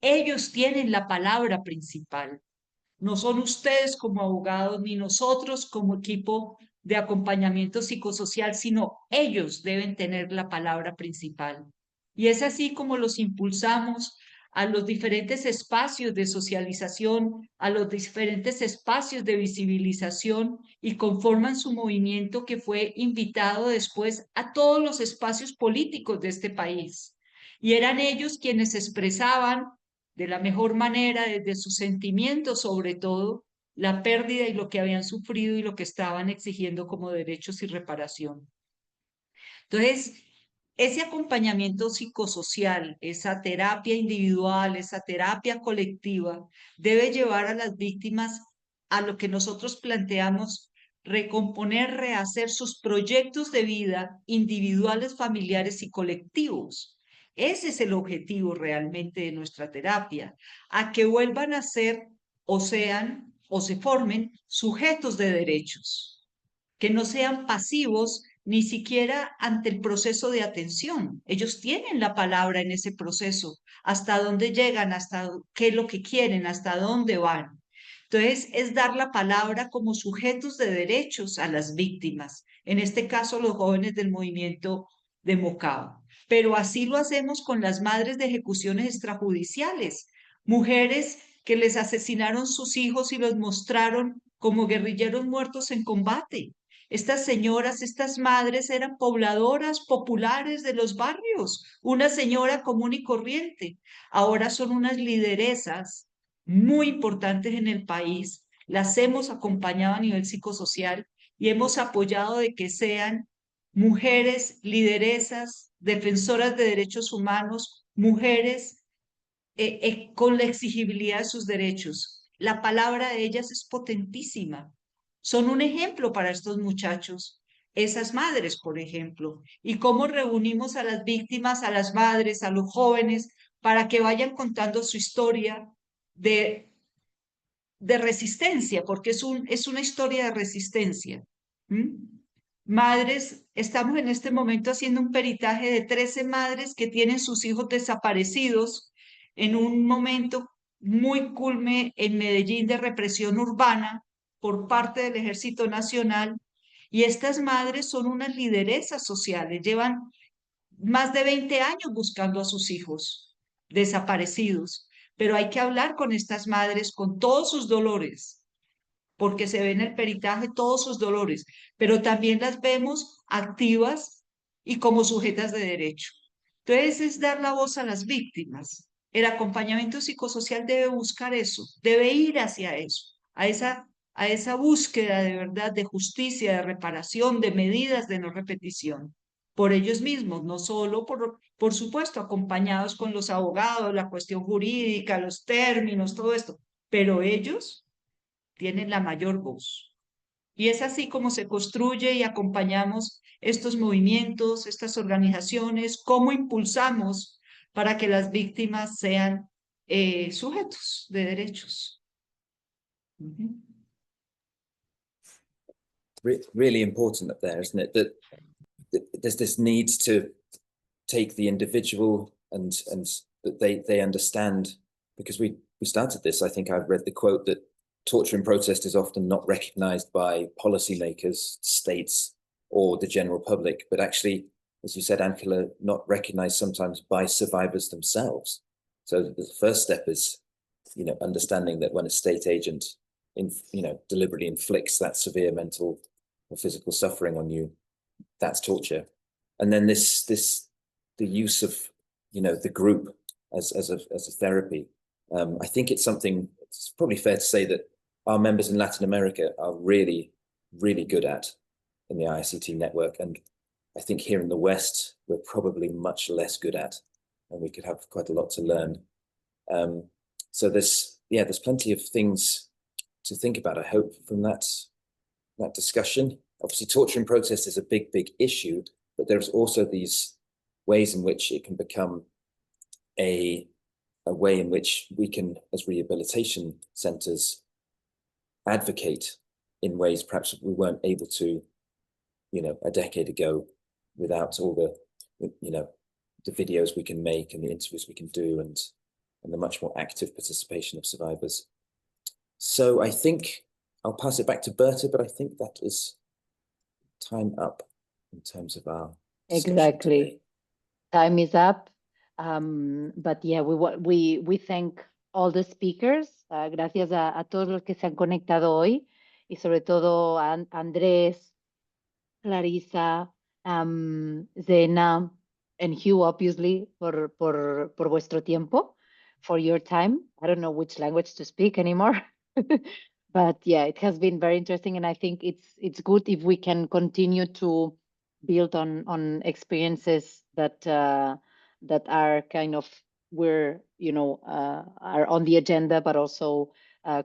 ellos tienen la palabra principal. No son ustedes como abogados ni nosotros como equipo de acompañamiento psicosocial, sino ellos deben tener la palabra principal. Y es así como los impulsamos a los diferentes espacios de socialización, a los diferentes espacios de visibilización y conforman su movimiento que fue invitado después a todos los espacios políticos de este país. Y eran ellos quienes expresaban de la mejor manera, desde sus sentimientos sobre todo, la pérdida y lo que habían sufrido y lo que estaban exigiendo como derechos y reparación. Entonces, ese acompañamiento psicosocial, esa terapia individual, esa terapia colectiva, debe llevar a las víctimas a lo que nosotros planteamos, recomponer, rehacer sus proyectos de vida individuales, familiares y colectivos. Ese es el objetivo realmente de nuestra terapia, a que vuelvan a ser o sean o se formen sujetos de derechos, que no sean pasivos ni siquiera ante el proceso de atención. Ellos tienen la palabra en ese proceso, hasta dónde llegan, hasta qué es lo que quieren, hasta dónde van. Entonces, es dar la palabra como sujetos de derechos a las víctimas, en este caso los jóvenes del movimiento de Mocao. Pero así lo hacemos con las madres de ejecuciones extrajudiciales, mujeres que les asesinaron sus hijos y los mostraron como guerrilleros muertos en combate. Estas señoras, estas madres eran pobladoras populares de los barrios, una señora común y corriente. Ahora son unas lideresas muy importantes en el país. Las hemos acompañado a nivel psicosocial y hemos apoyado de que sean mujeres lideresas, defensoras de derechos humanos, mujeres con la exigibilidad de sus derechos. La palabra de ellas es potentísima. Son un ejemplo para estos muchachos, esas madres, por ejemplo, y cómo reunimos a las víctimas, a las madres, a los jóvenes, para que vayan contando su historia de resistencia, porque es una historia de resistencia. Madres, estamos en este momento haciendo un peritaje de 13 madres que tienen sus hijos desaparecidos en un momento muy culme en Medellín de represión urbana por parte del Ejército Nacional Y estas madres son unas lideresas sociales, llevan más de 20 años buscando a sus hijos desaparecidos, pero hay que hablar con estas madres con todos sus dolores, porque se ve en el peritaje todos sus dolores, pero también las vemos activas y como sujetas de derecho. Entonces es dar la voz a las víctimas. El acompañamiento psicosocial debe buscar eso, debe ir hacia eso, a esa búsqueda de verdad, de justicia, de reparación, de medidas de no repetición, por ellos mismos, no solo por supuesto, acompañados con los abogados, la cuestión jurídica, los términos, todo esto, pero ellos tienen la mayor voz. Y es así como se construye y acompañamos estos movimientos, estas organizaciones, cómo impulsamos para que las víctimas sean sujetos de derechos. Really important up there, isn't it? That there's this need to take the individual and that they understand, because we started this. I think I've read the quote that torture in protest is often not recognized by policymakers, states, or the general public, but actually, as you said, Angela, not recognized sometimes by survivors themselves. So the first step is, understanding that when a state agent, deliberately inflicts that severe mental or physical suffering on you, that's torture. And then the use of, the group as a therapy. I think it's probably fair to say that our members in Latin America are really, really good at in the IRCT network. And I think here in the West, we're probably much less good at, and we could have quite a lot to learn. So there's plenty of things to think about, I hope, from that discussion. Obviously, torture in protest is a big, big issue, but there's also these ways in which it can become a way in which we can, as rehabilitation centers, advocate in ways perhaps we weren't able to, a decade ago, without all the videos we can make and the interviews we can do and the much more active participation of survivors. So I think I'll pass it back to Berta, but I think that is time up in terms of our discussion Exactly. today. Time is up. But yeah, we thank all the speakers. Gracias a todos los que se han conectado hoy y sobre todo a Andrés, Clarissa, Zena, and Hugh, obviously, por vuestro tiempo, for your time. I don't know which language to speak anymore. But yeah, it has been very interesting, and I think it's good if we can continue to build on experiences that are kind of are on the agenda, but also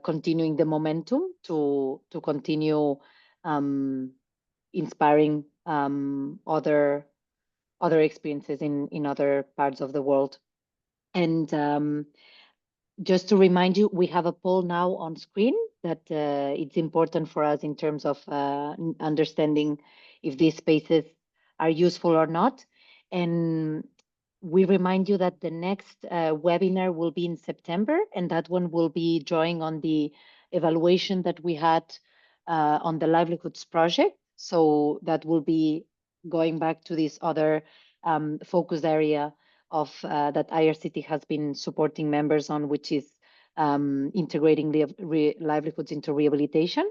continuing the momentum to continue inspiring other experiences in other parts of the world. And just to remind you, we have a poll now on screen that it's important for us in terms of understanding if these spaces are useful or not. And we remind you that the next webinar will be in September, and that one will be drawing on the evaluation that we had on the Livelihoods project. So that will be going back to this other focus area of that IRCT has been supporting members on, which is integrating the livelihoods into rehabilitation.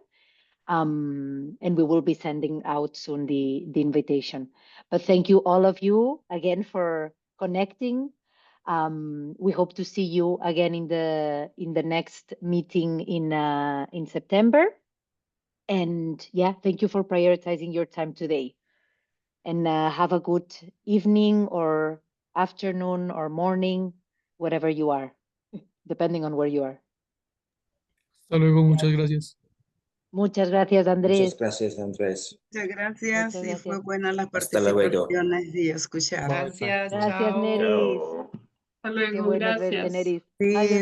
And we will be sending out soon the invitation. But thank you, all of you, again for connecting. We hope to see you again in the next meeting in September. And yeah, thank you for prioritizing your time today. And have a good evening or afternoon or morning, whatever you are, depending on where you are. Hasta luego, muchas gracias. Muchas gracias, Andrés. Muchas gracias, Andrés. Muchas gracias, Muchas y fue gracias. buena las Hasta luego. participaciones y escuchar. Gracias, Gracias, chao. Neris. Hasta Qué luego, bueno verte, gracias. Neris. Sí. Adiós.